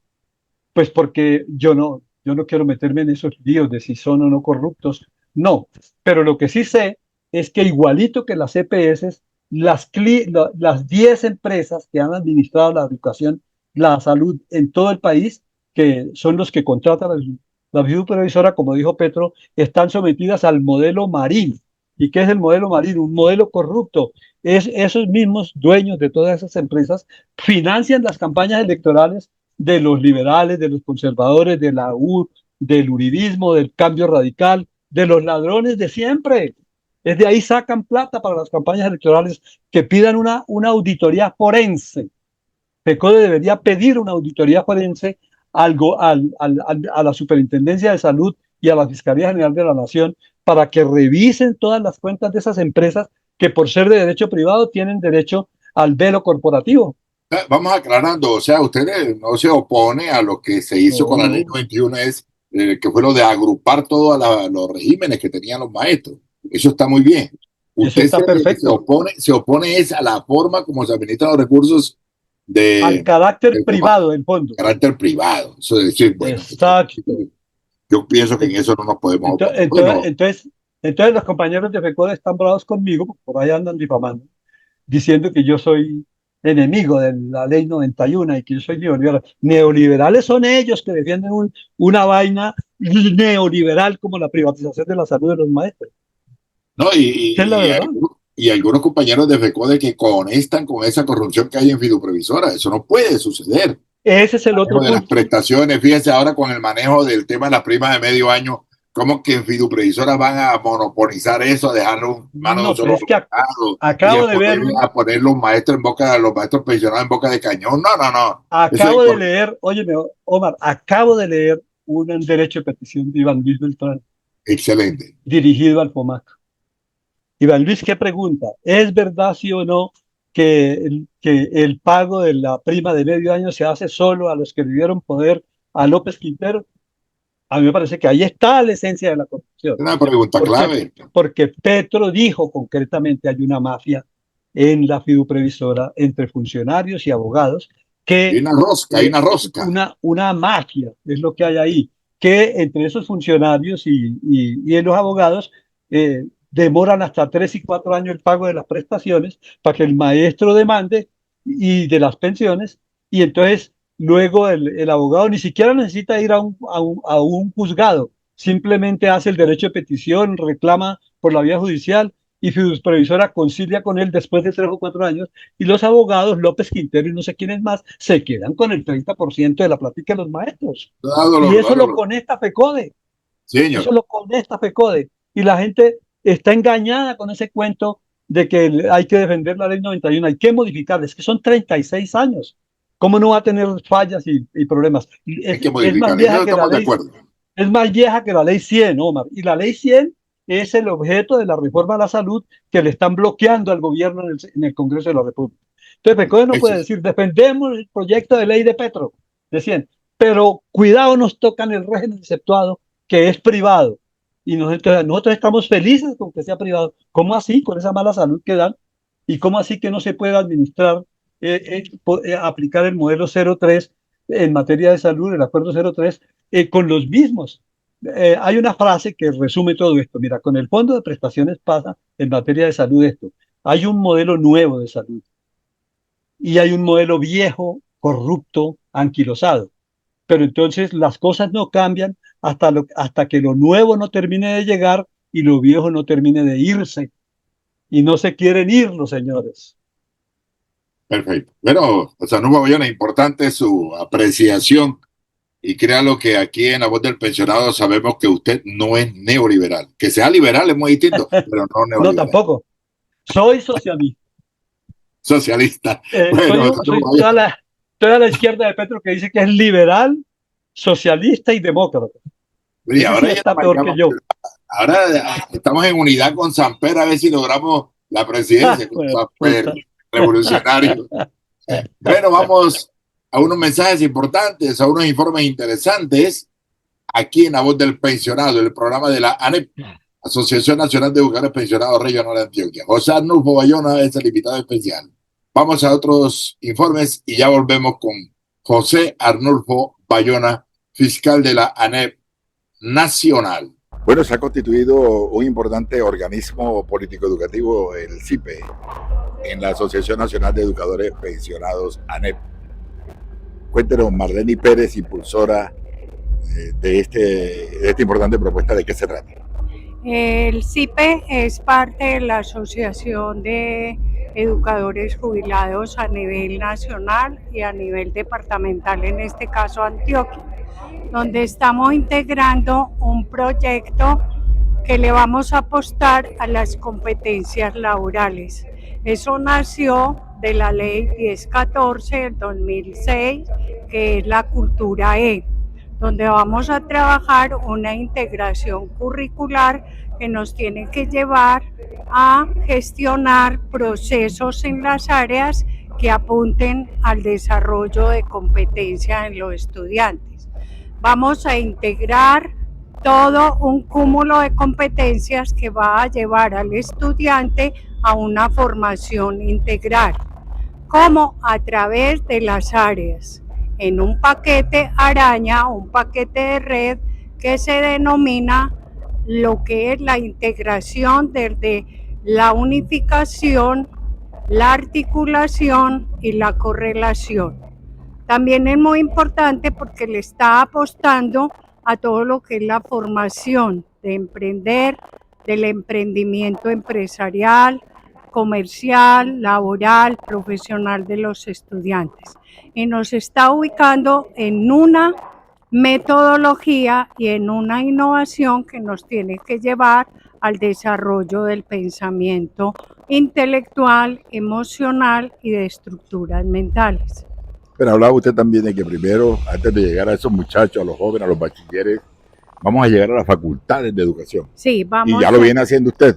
Speaker 5: Pues porque yo no quiero meterme en esos líos de si son o no corruptos, no. Pero lo que sí sé es que igualito que las EPS, las 10 empresas que han administrado la educación, la salud en todo el país, que son los que contratan la supervisora, como dijo Petro, están sometidas al modelo Marín. ¿Y qué es el modelo Marín? Un modelo corrupto. Esos mismos dueños de todas esas empresas financian las campañas electorales de los liberales, de los conservadores, de la U, del uribismo, del cambio radical, de los ladrones de siempre. Es de ahí sacan plata para las campañas electorales que pidan una auditoría forense. FECODE debería pedir una auditoría forense a la Superintendencia de Salud y a la Fiscalía General de la Nación para que revisen todas las cuentas de esas empresas que por ser de derecho privado tienen derecho al velo corporativo.
Speaker 2: Vamos aclarando, o sea, usted no se opone a lo que se hizo con la ley 91, que fue lo de agrupar todos los regímenes que tenían los maestros. Eso está muy bien.
Speaker 5: Usted está perfecto.
Speaker 2: Se opone es a la forma como se administran los recursos
Speaker 5: al carácter privado del fondo.
Speaker 2: Carácter privado. Eso es decir, bueno,
Speaker 5: exacto.
Speaker 2: Yo pienso que en eso no nos podemos oponer.
Speaker 5: Entonces los compañeros de FECODE están bravos conmigo, porque por ahí andan difamando, diciendo que yo soy enemigo de la ley 91 y que yo soy neoliberal. Neoliberales son ellos que defienden una vaina neoliberal como la privatización de la salud de los maestros.
Speaker 2: No, y algunos compañeros de FECODE que conectan con esa corrupción que hay en Fiduprevisora. Eso no puede suceder.
Speaker 5: Ese es el otro punto.
Speaker 2: De las prestaciones, fíjense ahora con el manejo del tema de las primas de medio año, ¿cómo que en Fiduprevisora van a monopolizar eso, a dejarlo en manos de solo
Speaker 5: es que acabo de ver
Speaker 2: a poner los maestros pensionados en boca de cañón? No.
Speaker 5: Acabo de leer, óyeme, Omar, acabo de leer un derecho de petición de Iván Luis Beltrán.
Speaker 2: Excelente.
Speaker 5: Dirigido al FOMAC. Iván Luis, ¿qué pregunta? ¿Es verdad, sí o no, que el pago de la prima de medio año se hace solo a los que le dieron poder a López Quintero? A mí me parece que ahí está la esencia de la corrupción.
Speaker 2: Una pregunta clave.
Speaker 5: Porque Petro dijo concretamente hay una mafia en la fiduprevisora entre funcionarios y abogados que...
Speaker 2: Hay una rosca.
Speaker 5: Una mafia es lo que hay ahí, que entre esos funcionarios y en los abogados demoran hasta 3 y 4 años el pago de las prestaciones para que el maestro demande y de las pensiones, y entonces luego el abogado ni siquiera necesita ir a un juzgado, simplemente hace el derecho de petición, reclama por la vía judicial y su supervisora concilia con él después de 3 o 4 años, y los abogados López Quintero y no sé quiénes más se quedan con el 30% de la plática de los maestros.
Speaker 2: Da
Speaker 5: Y
Speaker 2: dolor, da
Speaker 5: eso lo
Speaker 2: dolor.
Speaker 5: conecta FECODE,
Speaker 2: Sí,
Speaker 5: eso
Speaker 2: señor.
Speaker 5: lo conecta FECODE. Y la gente está engañada con ese cuento de que hay que defender la ley 91, hay que modificarla, es que son 36 años. ¿Cómo no va a tener fallas y problemas? Y
Speaker 2: Hay que
Speaker 5: es más
Speaker 2: modificar. En eso
Speaker 5: vieja que la
Speaker 2: estamos de
Speaker 5: ley,
Speaker 2: acuerdo.
Speaker 5: es más vieja que la ley 100, Omar. Y la ley 100 es el objeto de la reforma a la salud que le están bloqueando al gobierno en el Congreso de la República. Entonces, FECODE no
Speaker 2: Eso
Speaker 5: puede
Speaker 2: es.
Speaker 5: decir, defendemos el proyecto de ley de Petro, decían, pero cuidado, nos tocan el régimen exceptuado, que es privado. Y nosotros estamos felices con que sea privado. ¿Cómo así? Con esa mala salud que dan. ¿Y cómo así que no se puede administrar, aplicar el modelo 03 en materia de salud, el acuerdo 03, con los mismos? Hay una frase que resume todo esto. Mira, con el fondo de prestaciones pasa en materia de salud esto. Hay un modelo nuevo de salud y hay un modelo viejo, corrupto, anquilosado. Pero entonces las cosas no cambian hasta que lo nuevo no termine de llegar y lo viejo no termine de irse. Y no se quieren ir los señores.
Speaker 2: Perfecto. Bueno, o sea, no es importante su apreciación y créalo que aquí en La Voz del Pensionado sabemos que usted no es neoliberal. Que sea liberal es muy distinto, pero no
Speaker 5: No,
Speaker 2: neoliberal.
Speaker 5: tampoco. Soy socialista.
Speaker 2: Socialista.
Speaker 5: Soy,
Speaker 2: Bueno,
Speaker 5: soy toda la izquierda de Petro que dice que es liberal, socialista y demócrata.
Speaker 2: y
Speaker 5: Ese sí
Speaker 2: ahora ya
Speaker 5: está peor que yo.
Speaker 2: ahora estamos en unidad con Samper a ver si logramos la presidencia con
Speaker 5: Pues,
Speaker 2: Samper,
Speaker 5: puta.
Speaker 2: revolucionario. Bueno, vamos a unos mensajes importantes, a unos informes interesantes aquí en La Voz del Pensionado, el programa de la ANEP, Asociación Nacional de Educadores Pensionados Regional de Antioquia. José Arnulfo Bayona es el invitado especial. Vamos a otros informes y ya volvemos con José Arnulfo Bayona, fiscal de la ANEP nacional. Bueno, se ha constituido un importante organismo político-educativo, el CIPE, en la Asociación Nacional de Educadores Pensionados, ANEP. Cuéntenos, Marlene Pérez, impulsora de esta importante propuesta, ¿de qué se trata?
Speaker 6: El CIPE es parte de la Asociación de Educadores Jubilados a nivel nacional y a nivel departamental, en este caso Antioquia, donde estamos integrando un proyecto que le vamos a apostar a las competencias laborales. Eso nació de la ley 1014 del 2006, que es la cultura E, donde vamos a trabajar una integración curricular que nos tiene que llevar a gestionar procesos en las áreas que apunten al desarrollo de competencia en los estudiantes. Vamos a integrar todo un cúmulo de competencias que va a llevar al estudiante a una formación integral, como a través de las áreas, en un paquete araña, un paquete de red que se denomina lo que es la integración desde la unificación, la articulación y la correlación. También es muy importante porque le está apostando a todo lo que es la formación de emprender, del emprendimiento empresarial, comercial, laboral, profesional de los estudiantes. Y nos está ubicando en una metodología y en una innovación que nos tiene que llevar al desarrollo del pensamiento intelectual, emocional y de estructuras mentales.
Speaker 2: Pero hablaba usted también de que primero, antes de llegar a esos muchachos, a los jóvenes, a los bachilleres, vamos a llegar a las facultades de educación.
Speaker 6: Sí, vamos.
Speaker 2: Y ya lo viene haciendo usted.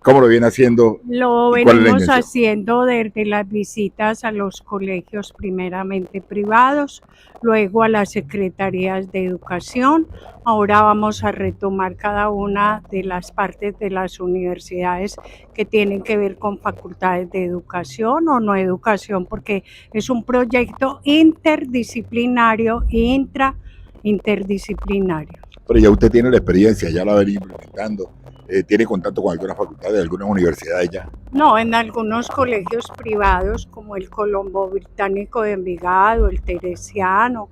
Speaker 2: ¿Cómo lo viene haciendo?
Speaker 6: Lo venimos haciendo desde las visitas a los colegios, primeramente privados, luego a las secretarías de educación. Ahora vamos a retomar cada una de las partes de las universidades que tienen que ver con facultades de educación o no educación, porque es un proyecto interdisciplinario e interdisciplinario.
Speaker 2: Pero ya usted tiene la experiencia, ya la ha venido implementando. ¿Tiene contacto con algunas facultades, algunas universidades ya?
Speaker 6: No, en algunos colegios privados como el Colombo Británico de Envigado, el Teresiano,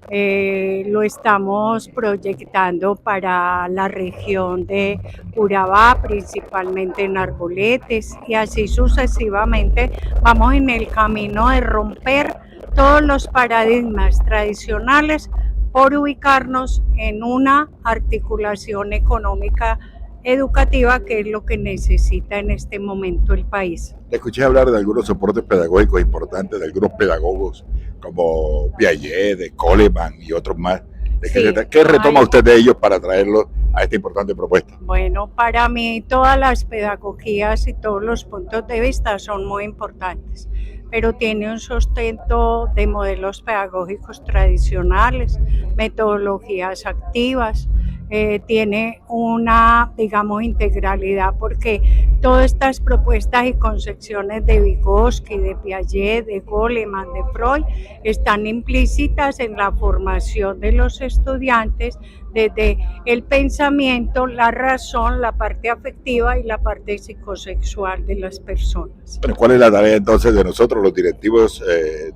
Speaker 6: Lo estamos proyectando para la región de Urabá, principalmente en Arboletes, y así sucesivamente vamos en el camino de romper todos los paradigmas tradicionales por ubicarnos en una articulación económica educativa, que es lo que necesita en este momento el país.
Speaker 2: Le escuché hablar de algunos soportes pedagógicos importantes, de algunos pedagogos como Piaget, de Coleman y otros más. ¿Qué retoma usted de ellos para traerlos a esta importante propuesta?
Speaker 6: Bueno, para mí todas las pedagogías y todos los puntos de vista son muy importantes, pero tiene un sustento de modelos pedagógicos tradicionales, metodologías activas, tiene una, digamos, integralidad, porque todas estas propuestas y concepciones de Vygotsky, de Piaget, de Goleman, de Freud, están implícitas en la formación de los estudiantes desde el pensamiento, la razón, la parte afectiva y la parte psicosexual de las personas.
Speaker 2: Bueno, ¿cuál es la tarea entonces de nosotros, los directivos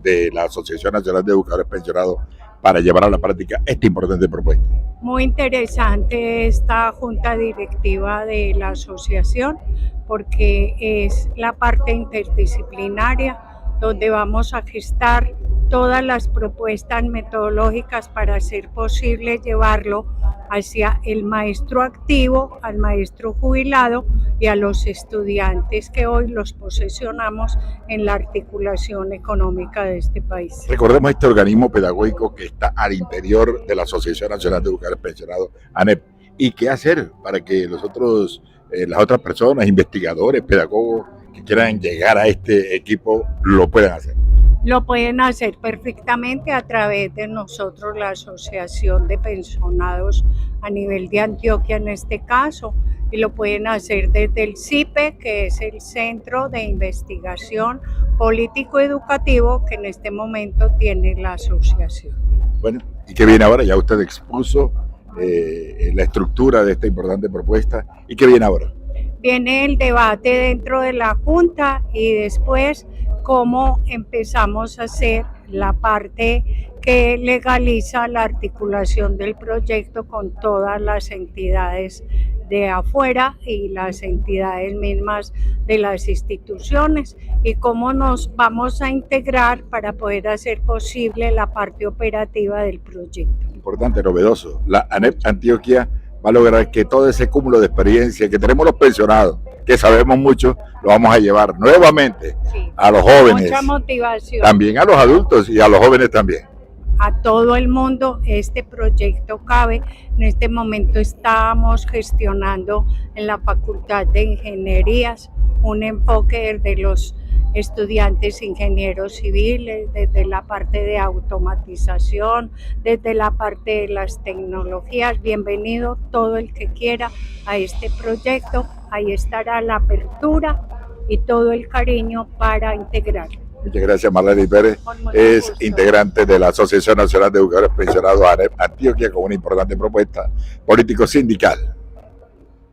Speaker 2: de la Asociación Nacional de Educadores Pensionados, para llevar a la práctica esta importante propuesta?
Speaker 6: Muy interesante esta junta directiva de la asociación, porque es la parte interdisciplinaria donde vamos a gestar todas las propuestas metodológicas para hacer posible llevarlo hacia el maestro activo, al maestro jubilado y a los estudiantes que hoy los posesionamos en la articulación económica de este país.
Speaker 2: Recordemos este organismo pedagógico que está al interior de la Asociación Nacional de Educadores Pensionados, ANEP, y qué hacer para que los otros, las otras personas, investigadores, pedagogos que quieran llegar a este equipo lo puedan hacer.
Speaker 6: Lo pueden hacer perfectamente a través de nosotros, la Asociación de Pensionados a nivel de Antioquia en este caso, y lo pueden hacer desde el CIPE, que es el Centro de Investigación Político Educativo, que en este momento tiene la asociación.
Speaker 2: Bueno, ¿y qué viene ahora? Ya usted expuso la estructura de esta importante propuesta. ¿Y qué viene ahora?
Speaker 6: Viene el debate dentro de la Junta y después cómo empezamos a hacer la parte que legaliza la articulación del proyecto con todas las entidades de afuera y las entidades mismas de las instituciones, y cómo nos vamos a integrar para poder hacer posible la parte operativa del proyecto.
Speaker 2: Importante, novedoso. La ANEP Antioquia va a lograr que todo ese cúmulo de experiencia que tenemos los pensionados, que sabemos mucho, lo vamos a llevar nuevamente a los jóvenes,
Speaker 6: mucha motivación,
Speaker 2: también a los adultos y a los jóvenes también.
Speaker 6: A todo el mundo este proyecto cabe. En este momento estamos gestionando en la Facultad de Ingenierías un enfoque de los estudiantes ingenieros civiles, desde la parte de automatización, desde la parte de las tecnologías. Bienvenido todo el que quiera a este proyecto. Ahí estará la apertura y todo el cariño para integrarlo.
Speaker 2: Muchas gracias, Marlene Pérez. Es integrante de la Asociación Nacional de Educadores Pensionados ANEP Antioquia, con una importante propuesta político-sindical.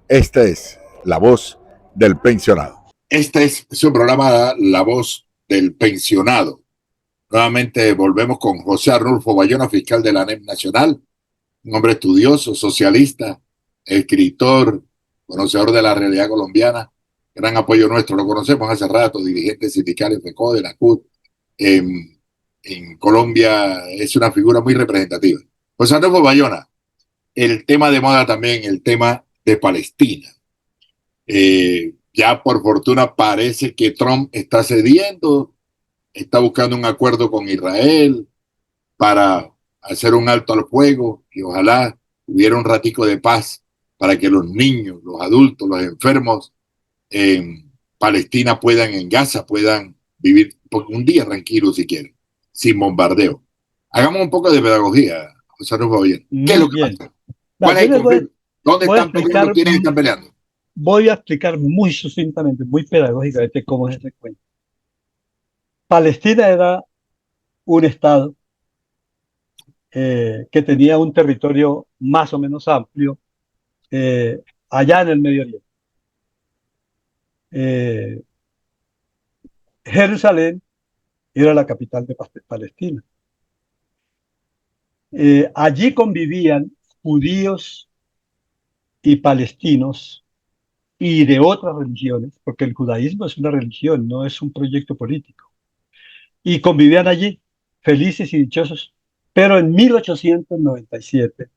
Speaker 2: Esta es la voz del pensionado. Este es su programa, La Voz del Pensionado. Nuevamente volvemos con José Arnulfo Bayona, fiscal de la ANEP Nacional, un hombre estudioso, socialista, escritor, conocedor de la realidad colombiana. Gran apoyo nuestro, lo conocemos hace rato, dirigente sindical en FECODE, la CUT, en Colombia, es una figura muy representativa. José Arnulfo Bayona, el tema de moda también, el tema de Palestina. Ya por fortuna parece que Trump está cediendo, está buscando un acuerdo con Israel para hacer un alto al fuego y ojalá hubiera un ratico de paz para que los niños, los adultos, los enfermos en Palestina en Gaza puedan vivir un día tranquilo si quieren, sin bombardeo. Hagamos un poco de pedagogía, José Arnulfo Bayona. ¿Qué es lo que pasa? ¿Cuál es el conflicto? ¿Dónde están peleando? ¿Quiénes están peleando?
Speaker 5: Voy a explicar muy sucintamente, muy pedagógicamente cómo es ese cuento. Palestina era un estado que tenía un territorio más o menos amplio allá en el Medio Oriente. Jerusalén era la capital de Palestina. Allí convivían judíos y palestinos y de otras religiones, porque el judaísmo es una religión, no es un proyecto político. Y convivían allí, felices y dichosos. Pero en 1897,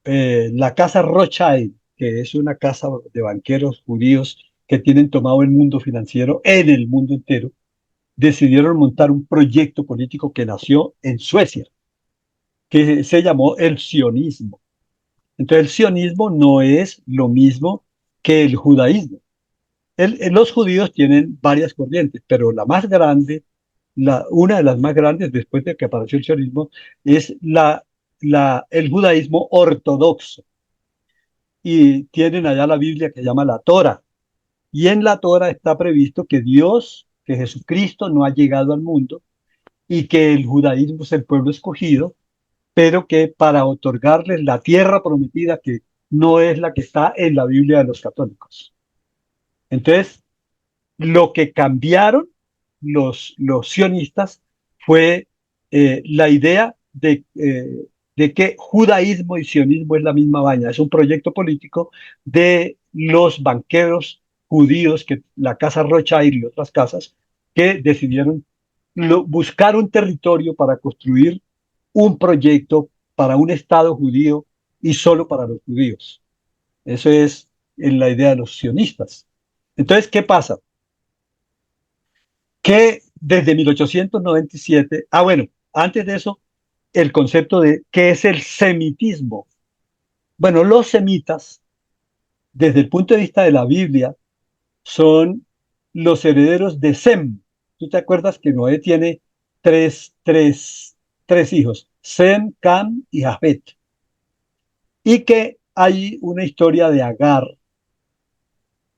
Speaker 5: la casa Rothschild, que es una casa de banqueros judíos que tienen tomado el mundo financiero en el mundo entero, decidieron montar un proyecto político que nació en Suecia, que se llamó el sionismo. Entonces, el sionismo no es lo mismo que el judaísmo. Los judíos tienen varias corrientes, pero la más grande, una de las más grandes después de que apareció el sionismo, es el judaísmo ortodoxo. Y tienen allá la Biblia que se llama la Torá. Y en la Torá está previsto que Dios, que Jesucristo no ha llegado al mundo y que el judaísmo es el pueblo escogido, pero que para otorgarles la tierra prometida que no es la que está en la Biblia de los católicos. Entonces, lo que cambiaron los sionistas fue la idea de que judaísmo y sionismo es la misma vaina, es un proyecto político de los banqueros judíos, que la casa Rothschild y otras casas, que decidieron buscar un territorio para construir un proyecto para un Estado judío y solo para los judíos. Eso es en la idea de los sionistas. Entonces, ¿qué pasa? Que desde 1897, bueno, antes de eso, el concepto de qué es el semitismo. Bueno, los semitas, desde el punto de vista de la Biblia, son los herederos de Sem. ¿Tú te acuerdas que Noé tiene tres hijos? Sem, Cam y Jafet. Y que hay una historia de Agar,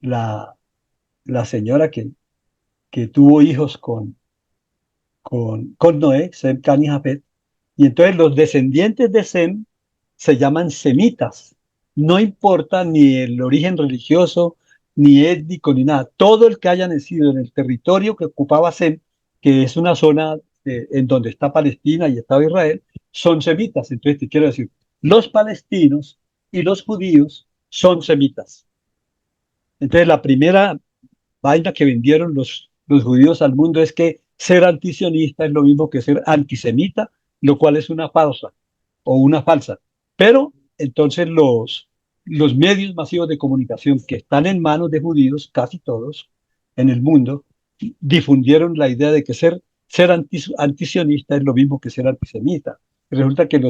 Speaker 5: la, la señora que tuvo hijos con Noé, Sem, Cam y Jafet. Y entonces los descendientes de Sem se llaman semitas. No importa ni el origen religioso, ni étnico, ni nada. Todo el que haya nacido en el territorio que ocupaba Sem, que es una zona en donde está Palestina y estaba Israel, son semitas. Entonces te quiero decir, los palestinos y los judíos son semitas. Entonces la primera vaina que vendieron los judíos al mundo es que ser antisionista es lo mismo que ser antisemita, lo cual es una farsa o una falsa. Pero entonces los medios masivos de comunicación que están en manos de judíos, casi todos en el mundo, difundieron la idea de que ser antisionista es lo mismo que ser antisemita. Resulta que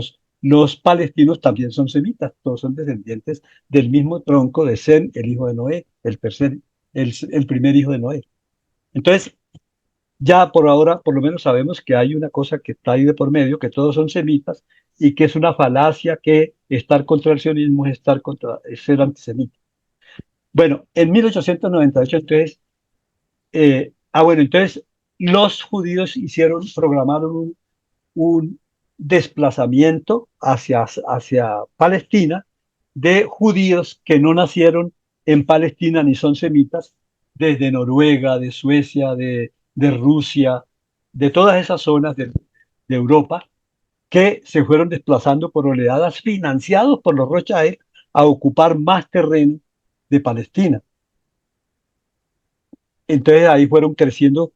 Speaker 5: los palestinos también son semitas, todos son descendientes del mismo tronco de Sem, el hijo de Noé, el primer hijo de Noé. Entonces, ya por ahora, por lo menos sabemos que hay una cosa que está ahí de por medio, que todos son semitas, y que es una falacia que estar contra el sionismo es ser antisemita. Bueno, en 1898, entonces, entonces los judíos programaron un desplazamiento hacia Palestina de judíos que no nacieron en Palestina ni son semitas, desde Noruega, de Suecia, de Rusia, de todas esas zonas de Europa, que se fueron desplazando por oleadas financiados por los Rothschild a ocupar más terreno de Palestina. Entonces ahí fueron creciendo,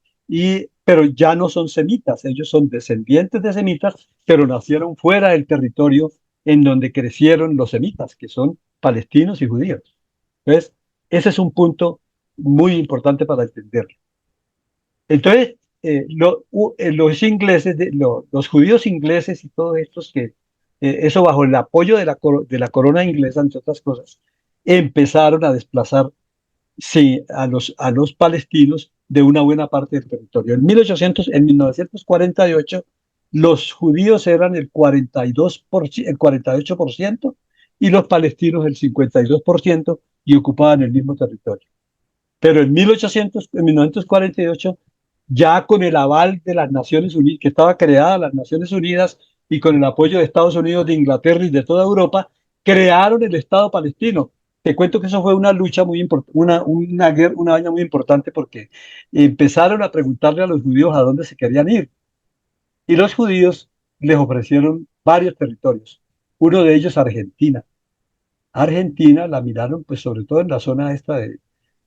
Speaker 5: pero ya no son semitas, ellos son descendientes de semitas, pero nacieron fuera del territorio en donde crecieron los semitas, que son palestinos y judíos. Entonces, ese es un punto muy importante para entenderlo. Entonces, los ingleses, los judíos ingleses y todos estos eso bajo el apoyo de la corona inglesa, entre otras cosas, empezaron a desplazar, sí, a los palestinos de una buena parte del territorio. En 1948, los judíos eran el 48% y los palestinos el 52% y ocupaban el mismo territorio. Pero en 1948, ya con el aval de las Naciones Unidas, que estaba creada las Naciones Unidas y con el apoyo de Estados Unidos, de Inglaterra y de toda Europa, crearon el Estado palestino. Te cuento que eso fue una lucha muy importante, una vaina muy importante, porque empezaron a preguntarle a los judíos a dónde se querían ir. Y los judíos les ofrecieron varios territorios. Uno de ellos Argentina. Argentina la miraron, pues sobre todo en la zona esta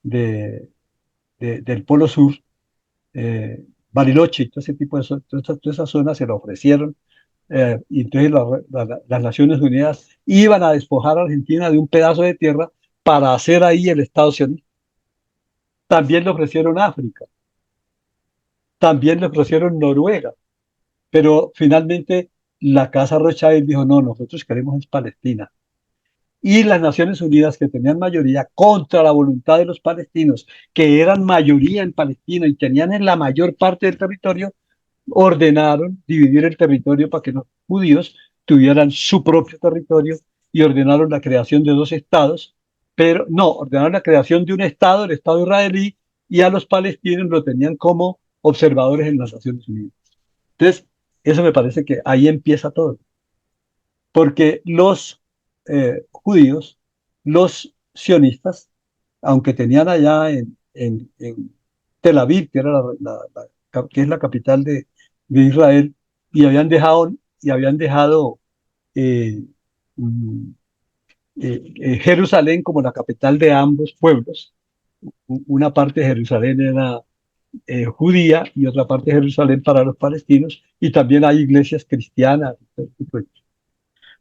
Speaker 5: de- del Polo Sur, Bariloche, y todo ese tipo de toda esa zona se la ofrecieron. Y entonces las Naciones Unidas iban a despojar a Argentina de un pedazo de tierra para hacer ahí el Estado sionista. También le ofrecieron África, también le ofrecieron Noruega, pero finalmente la Casa Rothschild dijo, no, nosotros queremos es Palestina. Y las Naciones Unidas, que tenían mayoría contra la voluntad de los palestinos, que eran mayoría en Palestina y tenían en la mayor parte del territorio, ordenaron dividir el territorio para que los judíos tuvieran su propio territorio y ordenaron la creación de dos estados, pero no, ordenaron la creación de un estado, el Estado israelí, y a los palestinos lo tenían como observadores en las Naciones Unidas. Entonces, eso me parece que ahí empieza todo, porque los judíos, los sionistas, aunque tenían allá en Tel Aviv, que, era que es la capital de Israel, y habían dejado eh, mm, Jerusalén como la capital de ambos pueblos. Una parte de Jerusalén era judía y otra parte de Jerusalén para los palestinos, y también hay iglesias cristianas, todo tipo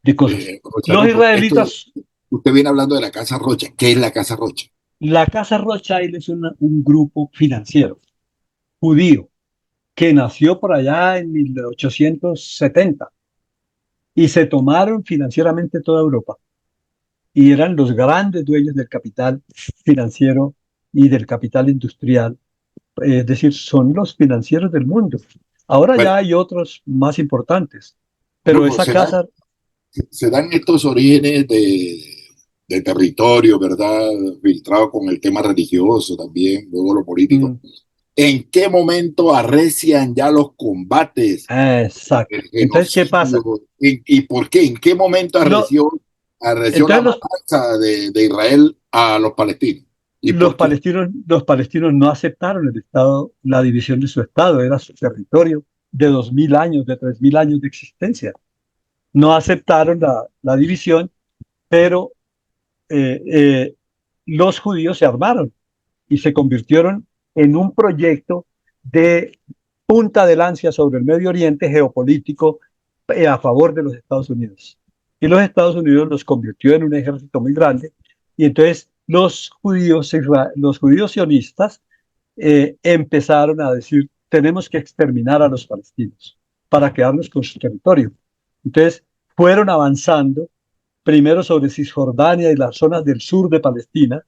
Speaker 5: de cosas.
Speaker 2: Rocha,
Speaker 5: Los israelitas,
Speaker 2: usted viene hablando de la Casa Rocha. ¿Qué es la Casa Rocha?
Speaker 5: la Casa Rothschild es un grupo financiero judío que nació por allá en 1870 y se tomaron financieramente toda Europa y eran los grandes dueños del capital financiero y del capital industrial. Es decir, son los financieros del mundo. Ahora
Speaker 2: Bueno,
Speaker 5: ya hay otros más importantes, pero
Speaker 2: Rufo,
Speaker 5: esa casa,
Speaker 2: se dan estos orígenes de territorio, ¿verdad? Filtrado con el tema religioso también, luego lo político.
Speaker 5: mm,
Speaker 2: ¿En qué momento arrecian ya los combates,
Speaker 5: exacto.
Speaker 2: el
Speaker 5: Entonces, ¿qué pasa?
Speaker 2: genocidio? ¿Y por qué? ¿En qué momento
Speaker 5: Lo,
Speaker 2: arreció la
Speaker 5: entonces
Speaker 2: matanza de Israel a los palestinos? ¿Y por qué?
Speaker 5: los palestinos no aceptaron el Estado, la división de su Estado, era su territorio de 2000 años, de 3000 años de existencia. No aceptaron la división, pero eh, eh, los judíos se armaron y se convirtieron en un proyecto de punta de lanza sobre el Medio Oriente geopolítico a favor de los Estados Unidos. Y los Estados Unidos los convirtió en un ejército muy grande. Y entonces los judíos sionistas empezaron a decir, tenemos que exterminar a los palestinos para quedarnos con su territorio. Entonces fueron avanzando primero sobre Cisjordania y las zonas del sur de Palestina,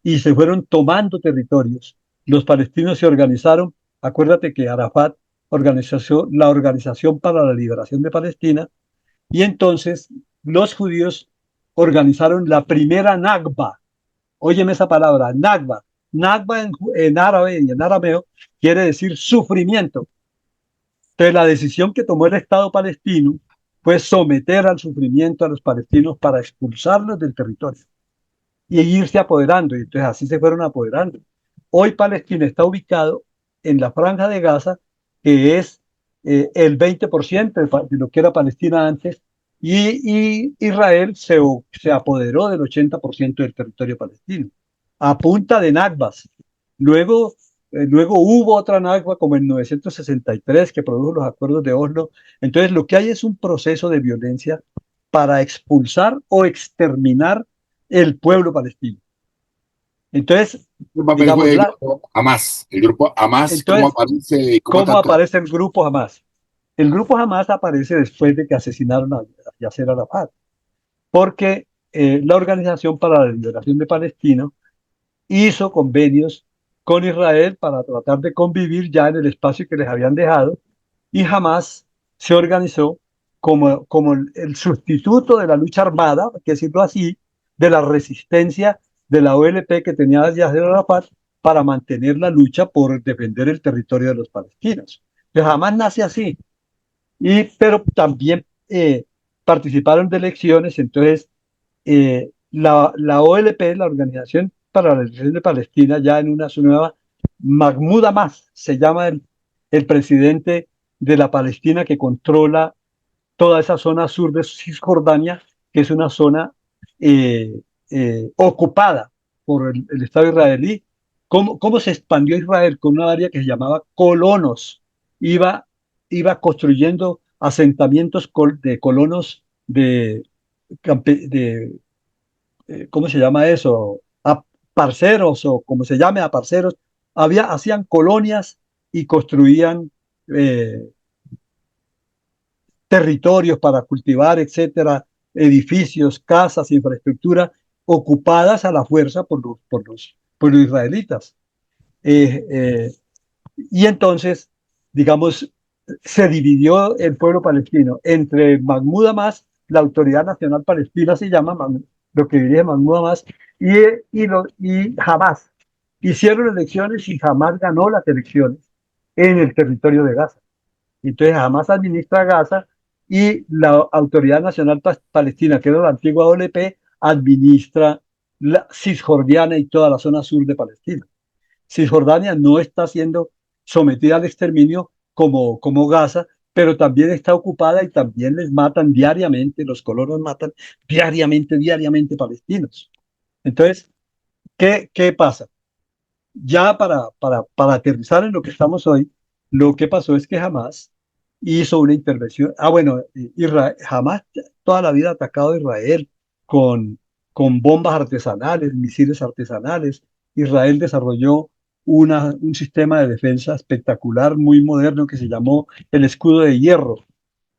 Speaker 5: y se fueron tomando territorios. Los palestinos se organizaron. Acuérdate que Arafat organizó la Organización para la Liberación de Palestina, y entonces los judíos organizaron la primera Nakba. Óyeme esa palabra, Nakba. Nakba en árabe y en arameo quiere decir sufrimiento. Entonces la decisión que tomó el Estado palestino fue someter al sufrimiento a los palestinos para expulsarlos del territorio y irse apoderando. Y entonces así se fueron apoderando. Hoy Palestina está ubicado en la franja de Gaza, que es el 20% de lo que era Palestina antes, y Israel se apoderó del 80% del territorio palestino, a punta de Nakbas. Luego hubo otra Nakba como en 1963 que produjo los acuerdos de Oslo. Entonces lo que hay es un proceso de violencia para expulsar o exterminar el pueblo palestino. Entonces,
Speaker 2: ¿Qué papel
Speaker 5: digamos,
Speaker 2: juega el grupo Hamas? El grupo Hamas, ¿cómo
Speaker 5: entonces,
Speaker 2: aparece y cómo está
Speaker 5: ¿cómo
Speaker 2: actuando?
Speaker 5: aparece el grupo Hamas? El grupo Hamas aparece después de que asesinaron a Yasser Arafat, porque la Organización para la Liberación de Palestina hizo convenios con Israel para tratar de convivir ya en el espacio que les habían dejado, y Hamas se organizó como el sustituto de la lucha armada, hay que decirlo así, de la resistencia de la OLP que tenía Yasser Arafat para mantener la lucha por defender el territorio de los palestinos. Entonces, Hamas nace así, pero también participaron de elecciones. Entonces la OLP, la Organización para la Liberación de Palestina, ya en una su nueva, Mahmoud Abbas se llama el presidente de la Palestina que controla toda esa zona sur de Cisjordania, que es una zona eh, ocupada por el Estado israelí. ¿Cómo se expandió Israel? Con una área que se llamaba colonos. Iba, iba construyendo asentamientos de colonos de ¿cómo se llama eso? A parceros o como se llame a parceros. Hacían colonias y construían eh, territorios para cultivar, etcétera, edificios, casas, infraestructura, ocupadas a la fuerza por los israelitas. Eh, eh, y entonces, digamos, se dividió el pueblo palestino entre Mahmoud Abbas, la Autoridad Nacional Palestina se llama, lo que dirige Mahmoud Abbas, y Hamas. Hicieron elecciones y Hamas ganó las elecciones en el territorio de Gaza. Entonces Hamas administra Gaza y la Autoridad Nacional Palestina, que era la antigua OLP, administra la Cisjordania y toda la zona sur de Palestina. Cisjordania no está siendo sometida al exterminio como Gaza, pero también está ocupada y también les matan diariamente, los colonos matan diariamente palestinos. Entonces, ¿qué pasa? Ya para aterrizar en lo que estamos hoy, lo que pasó es que Hamas hizo una intervención. Bueno, Hamas toda la vida ha atacado a Israel con, con bombas artesanales, misiles artesanales. Israel desarrolló un sistema de defensa espectacular, muy moderno, que se llamó el escudo de hierro.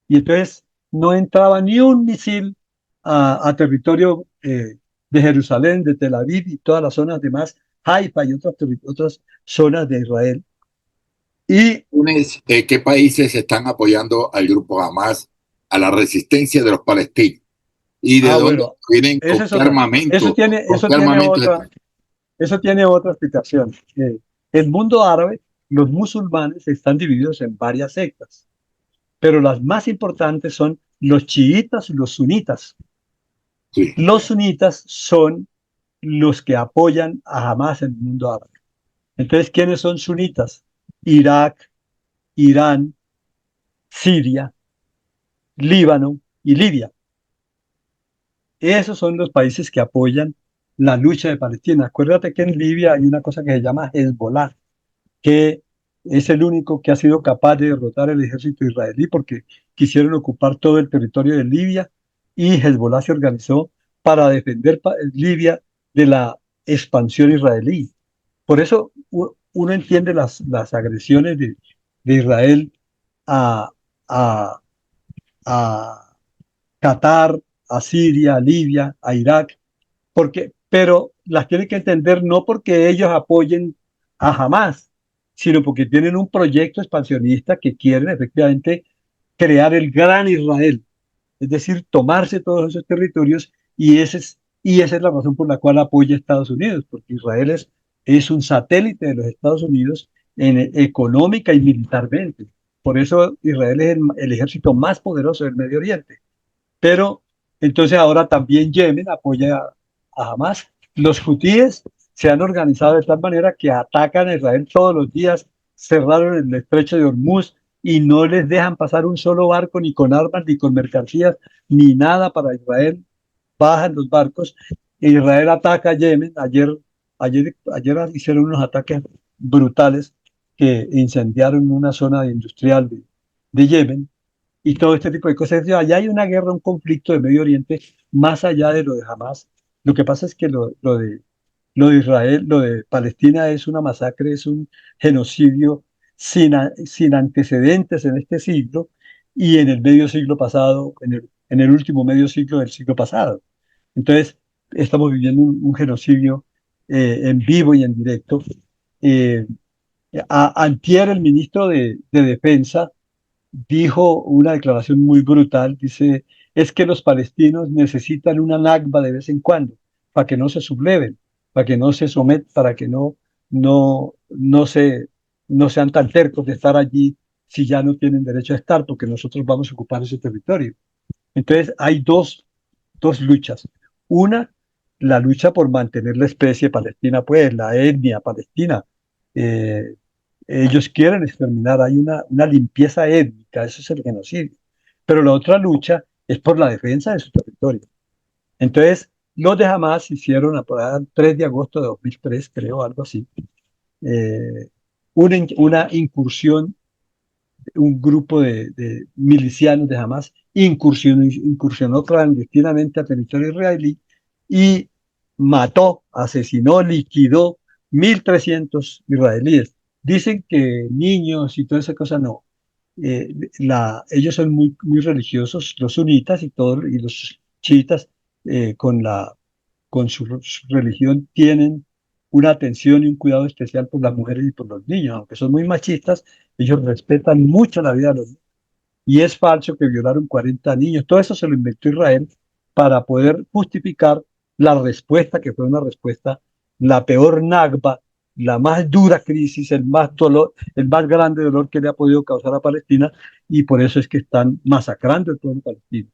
Speaker 5: Y entonces no entraba ni un misil a territorio de Jerusalén, de Tel Aviv y todas las zonas demás, Haifa y otras zonas de Israel. Y
Speaker 2: ¿Qué países están apoyando al grupo Hamas, a la resistencia de los palestinos? ¿Y de dónde
Speaker 5: bueno,
Speaker 2: vienen con qué armamento?
Speaker 5: eso tiene otra explicación. El mundo árabe, los musulmanes están divididos en varias sectas, pero las más importantes son los chiitas y los sunitas.
Speaker 2: Sí.
Speaker 5: Los sunitas son los que apoyan a Hamas en el mundo árabe. Entonces, ¿quiénes son sunitas? Irak, Irán, Siria, Líbano y Libia. Esos son los países que apoyan la lucha de Palestina. Acuérdate que en Libia hay una cosa que se llama Hezbollah, que es el único que ha sido capaz de derrotar el ejército israelí porque quisieron ocupar todo el territorio de Libia y Hezbollah se organizó para defender Libia de la expansión israelí. Por eso uno entiende las agresiones de Israel a, a, a Qatar, a Siria, a Libia, a Irak, pero las tienen que entender no porque ellos apoyen a Hamas, sino porque tienen un proyecto expansionista que quieren efectivamente crear el gran Israel, es decir, tomarse todos esos territorios y esa es la razón por la cual apoya a Estados Unidos, porque Israel es un satélite de los Estados Unidos económica y militarmente. Por eso Israel es el ejército más poderoso del Medio Oriente. Pero entonces ahora también Yemen apoya a Hamas. Los hutíes se han organizado de tal manera que atacan a Israel todos los días, cerraron el estrecho de Hormuz y no les dejan pasar un solo barco ni con armas, ni con mercancías, ni nada para Israel. Bajan los barcos e Israel ataca a Yemen. Ayer hicieron unos ataques brutales que incendiaron una zona industrial de Yemen y todo este tipo de cosas. Allá hay una guerra, un conflicto de Medio Oriente más allá de lo de Hamas. Lo que pasa es que lo de Israel, lo de Palestina es una masacre, es un genocidio sin antecedentes en este siglo y en el medio siglo pasado, en el último medio siglo del siglo pasado. Entonces, estamos viviendo un genocidio en vivo y en directo. Eh, Antier, el ministro de Defensa, dijo una declaración muy brutal, dice, es que los palestinos necesitan una Nakba de vez en cuando, para que no se subleven, para que no se sometan, para que no, no sean tan tercos de estar allí si ya no tienen derecho a estar, porque nosotros vamos a ocupar ese territorio. Entonces hay dos luchas. Una, la lucha por mantener la especie palestina, pues la etnia palestina. Ellos quieren exterminar, hay una limpieza étnica, eso es el genocidio. pero la otra lucha es por la defensa de su territorio. Entonces, los de Hamas hicieron, el 3 de agosto de 2003, creo, algo así, eh, una incursión, un grupo de milicianos de Hamas incursionó clandestinamente a territorio israelí y mató, asesinó, liquidó 1.300 israelíes. Dicen que niños y toda esa cosa no. Ellos son muy religiosos, los sunitas y todos, y los chiitas con su religión tienen una atención y un cuidado especial por las mujeres y por los niños, aunque son muy machistas, ellos respetan mucho la vida de los niños. Y es falso que violaron 40 niños. Todo eso se lo inventó Israel para poder justificar la respuesta, que fue una respuesta, la peor Nakba, la más dura crisis, el más dolor, el más grande dolor que le ha podido causar a Palestina, y por eso es que están masacrando el pueblo palestino.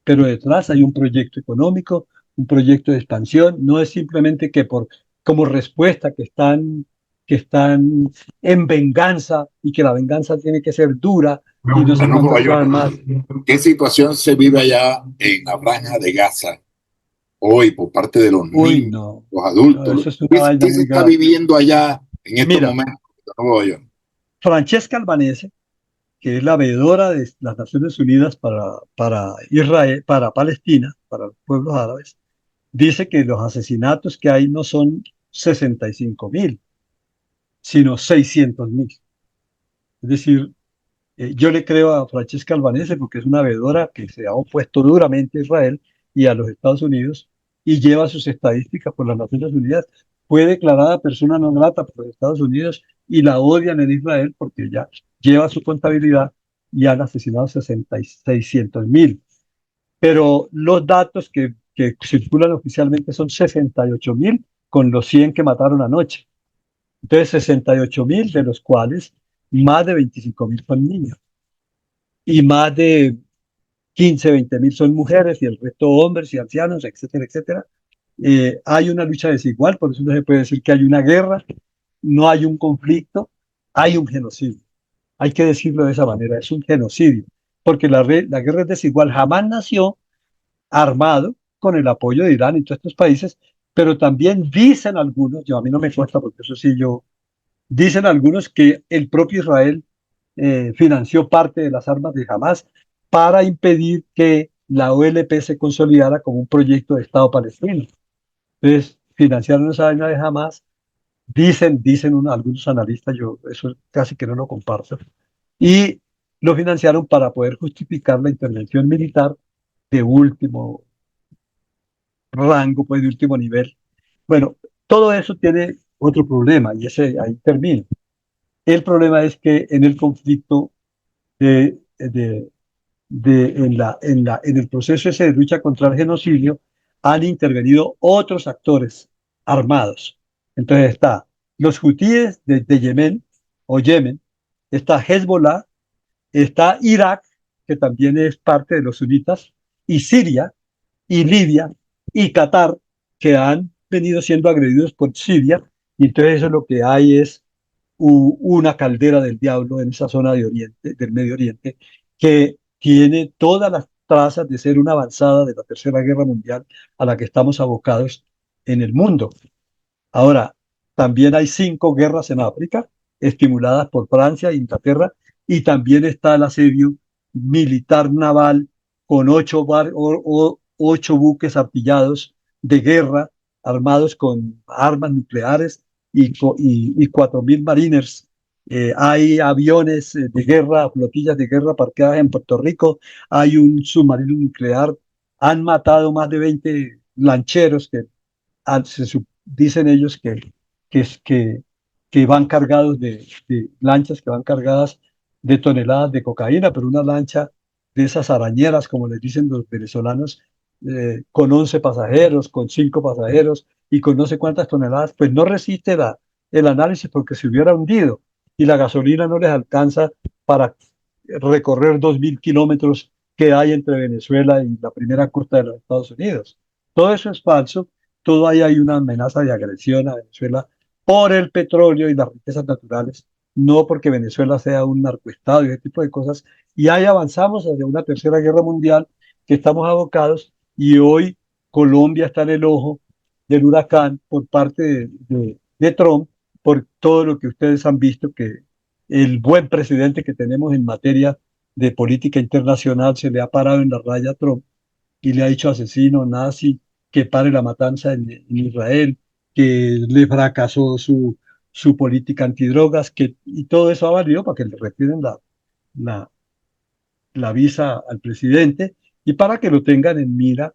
Speaker 5: Pero detrás hay un proyecto económico, un proyecto de expansión, no es simplemente que como respuesta que están en venganza y que la venganza tiene que ser dura y no sé
Speaker 2: Bueno,
Speaker 5: cuántas cosas más.
Speaker 2: ¿qué situación se vive allá en la Franja de Gaza hoy por parte de los
Speaker 5: Uy,
Speaker 2: niños,
Speaker 5: no,
Speaker 2: los
Speaker 5: no,
Speaker 2: adultos?
Speaker 5: eso es una
Speaker 2: ¿Qué
Speaker 5: vaina
Speaker 2: se
Speaker 5: muy
Speaker 2: está
Speaker 5: grave.
Speaker 2: viviendo allá en estos
Speaker 5: Mira,
Speaker 2: momentos en Nueva York?
Speaker 5: Francesca Albanese, que es la veedora de las Naciones Unidas para Israel, para Palestina, para los pueblos árabes, dice que los asesinatos que hay no son 65.000, sino 600.000. Es decir, yo le creo a Francesca Albanese porque es una veedora que se ha opuesto duramente a Israel y a los Estados Unidos y lleva sus estadísticas por las Naciones Unidas. Fue declarada persona no grata por los Estados Unidos y la odian en Israel porque ya lleva su contabilidad y han asesinado 600.000. Pero los datos que circulan oficialmente son 68.000 con los 100 que mataron anoche. Entonces, 68.000 de los cuales más de 25.000 son niños y más de 15, 20.000 son mujeres y el resto hombres y ancianos, etcétera, etcétera. Hay una lucha desigual, por eso no se puede decir que hay una guerra, no hay un conflicto, hay un genocidio. Hay que decirlo de esa manera, es un genocidio, porque la guerra es desigual. Jamás nació armado con el apoyo de Irán y todos estos países, pero también dicen algunos, yo a mí no me cuesta porque eso sí yo, dicen algunos que el propio Israel financió parte de las armas de Hamas para impedir que la OLP se consolidara como un proyecto de Estado palestino. Entonces, financiaron esa vaina de Hamas, dicen algunos analistas, yo eso casi que no lo comparto, y lo financiaron para poder justificar la intervención militar de último rango, pues de último nivel. Bueno, todo eso tiene otro problema y ese ahí termina. El problema es que en el conflicto en el proceso ese de lucha contra el genocidio han intervenido otros actores armados. Entonces está los hutíes de Yemen o Yemen, está Hezbollah, está Irak, que también es parte de los sunitas, y Siria, y Libia, y Qatar, que han venido siendo agredidos por Siria, y entonces eso lo que hay es una caldera del diablo en esa zona del Medio Oriente, que tiene todas las trazas de ser una avanzada de la Tercera Guerra Mundial a la que estamos abocados en el mundo. Ahora, también hay 5 guerras en África, estimuladas por Francia e Inglaterra, y también está el asedio militar naval con 8 buques artillados de guerra, armados con armas nucleares y 4.000 mariners. Hay aviones de guerra, flotillas de guerra parqueadas en Puerto Rico, hay un submarino nuclear, han matado más de 20 lancheros que dicen ellos que van cargados de lanchas que van cargadas de toneladas de cocaína, pero una lancha de esas arañeras, como les dicen los venezolanos, con 11 pasajeros, con 5 pasajeros y con no sé cuántas toneladas, pues no resiste el análisis porque se hubiera hundido y la gasolina no les alcanza para recorrer 2.000 kilómetros que hay entre Venezuela y la primera costa de los Estados Unidos. Todo eso es falso, todo ahí hay una amenaza de agresión a Venezuela por el petróleo y las riquezas naturales no porque Venezuela sea un narcoestado y ese tipo de cosas. Y ahí avanzamos hacia una tercera guerra mundial que estamos abocados y hoy Colombia está en el ojo del huracán por parte de Trump, por todo lo que ustedes han visto, que el buen presidente que tenemos en materia de política internacional se le ha parado en la raya a Trump y le ha dicho asesino, nazi, que pare la matanza en Israel, que le fracasó su política antidrogas, y todo eso ha valido para que le retiren la, la visa al presidente y para que lo tengan en mira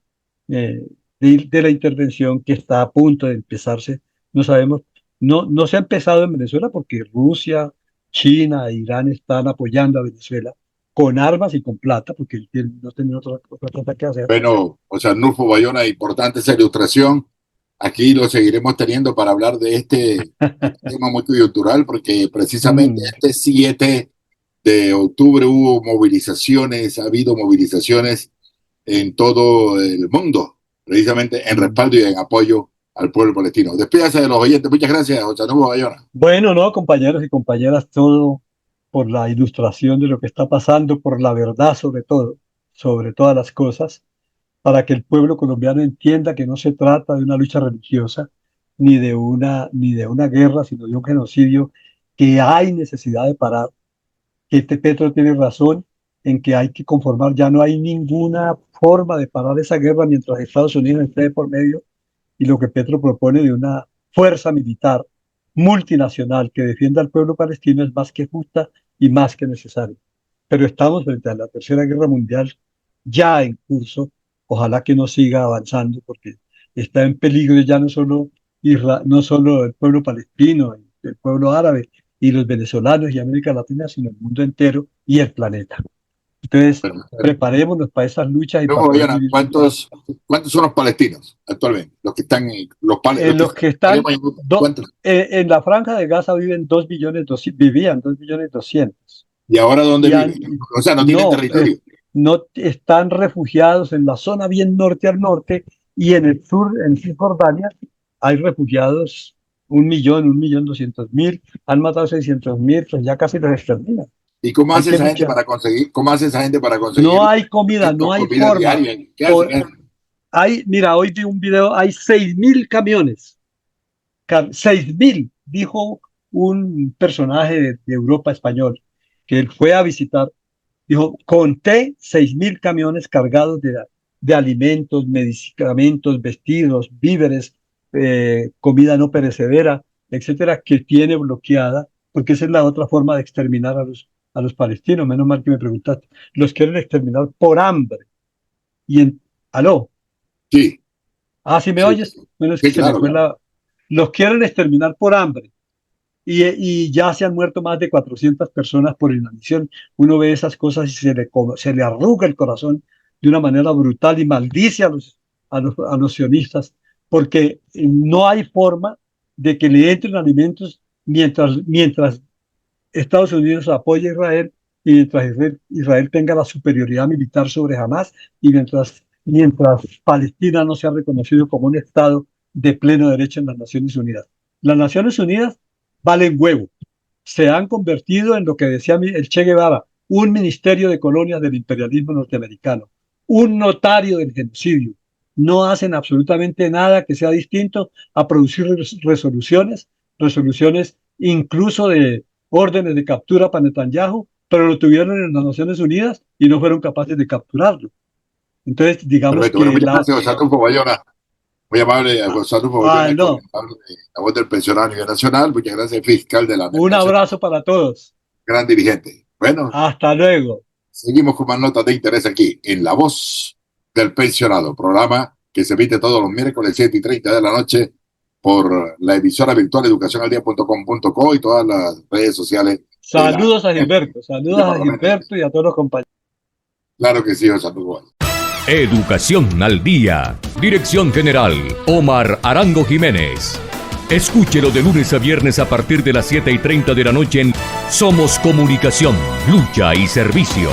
Speaker 5: de la intervención que está a punto de empezarse. No sabemos, no se ha empezado en Venezuela porque Rusia, China e Irán están apoyando a Venezuela con armas y con plata, porque no tienen otra cosa que hacer.
Speaker 2: Bueno, José Arnulfo Bayona, importante esa ilustración. Aquí lo seguiremos teniendo para hablar de este tema muy coyuntural, porque precisamente este 7 de octubre hubo movilizaciones, ha habido movilizaciones en todo el mundo, precisamente en respaldo y en apoyo al pueblo palestino. Despídase de los oyentes. Muchas gracias, José Arnulfo Bayona.
Speaker 5: Bueno, no, compañeros y compañeras, todo por la ilustración de lo que está pasando, por la verdad sobre todo, sobre todas las cosas, para que el pueblo colombiano entienda que no se trata de una lucha religiosa, ni de una guerra, sino de un genocidio que hay necesidad de parar, que Petro tiene razón en que hay que conformar, ya no hay ninguna forma de parar esa guerra mientras Estados Unidos esté de por medio, y lo que Petro propone de una fuerza militar multinacional que defienda al pueblo palestino es más que justa y más que necesaria. Pero estamos frente a la tercera guerra mundial ya en curso. Ojalá que no siga avanzando porque está en peligro ya no solo el pueblo palestino, el pueblo árabe y los venezolanos y América Latina, sino el mundo entero y el planeta. Entonces, preparémonos para esas luchas.
Speaker 2: ¿Cuántos son los palestinos actualmente? Los que están
Speaker 5: en la franja de Gaza vivían 2.200.000.
Speaker 2: ¿Y ahora dónde viven? O sea, no tienen territorio.
Speaker 5: No están refugiados en la zona bien norte al norte, y en el sur, en Cisjordania, hay refugiados 1.200.000, han matado 600.000, pues ya casi los exterminan.
Speaker 2: ¿Y cómo hace esa gente para conseguir?
Speaker 5: No hay comida, no hay forma. Mira, hoy vi un video, hay 6.000 camiones. 6.000, dijo un personaje de Europa español, que él fue a visitar. Dijo, conté 6.000 camiones cargados de alimentos, medicamentos, vestidos, víveres, comida no perecedera, etcétera, que tiene bloqueada, porque esa es la otra forma de exterminar a los palestinos. Menos mal que me preguntaste. Los quieren exterminar por hambre. ¿Aló?
Speaker 2: Sí.
Speaker 5: ¿Sí me oyes? Bueno, es que
Speaker 2: sí, claro.
Speaker 5: Los quieren exterminar por hambre. Y ya se han muerto más de 400 personas por inanición. Uno ve esas cosas y se le arruga el corazón de una manera brutal y maldice a los sionistas, porque no hay forma de que le entren alimentos mientras Estados Unidos apoya a Israel y mientras Israel tenga la superioridad militar sobre Hamas, y mientras Palestina no sea reconocido como un Estado de pleno derecho en las Naciones Unidas. Las Naciones Unidas valen huevo. Se han convertido en lo que decía el Che Guevara, un ministerio de colonias del imperialismo norteamericano, un notario del genocidio. No hacen absolutamente nada que sea distinto a producir resoluciones incluso de órdenes de captura para Netanyahu, pero lo tuvieron en las Naciones Unidas y no fueron capaces de capturarlo. Entonces, digamos
Speaker 2: perfecto.
Speaker 5: que...
Speaker 2: Gracias, Arnulfo Bayona. Muy amable, José Arnulfo Bayona,
Speaker 5: no.
Speaker 2: La voz del pensionado a nivel nacional. Muchas gracias, fiscal de la ANEP.
Speaker 5: Un abrazo para todos.
Speaker 2: Gran dirigente. Bueno.
Speaker 5: Hasta luego.
Speaker 2: Seguimos con más notas de interés aquí en La Voz del Pensionado, programa que se emite todos los miércoles 7:30 de la noche por la emisora virtual educacionaldia.com.co y todas las redes sociales.
Speaker 5: Saludos a Gilberto, y a todos los compañeros.
Speaker 2: Claro que sí, José Arnulfo.
Speaker 1: Educación al Día. Dirección General, Omar Arango Jiménez. Escúchelo de lunes a viernes a partir de las 7:30 de la noche en Somos Comunicación, Lucha y Servicio.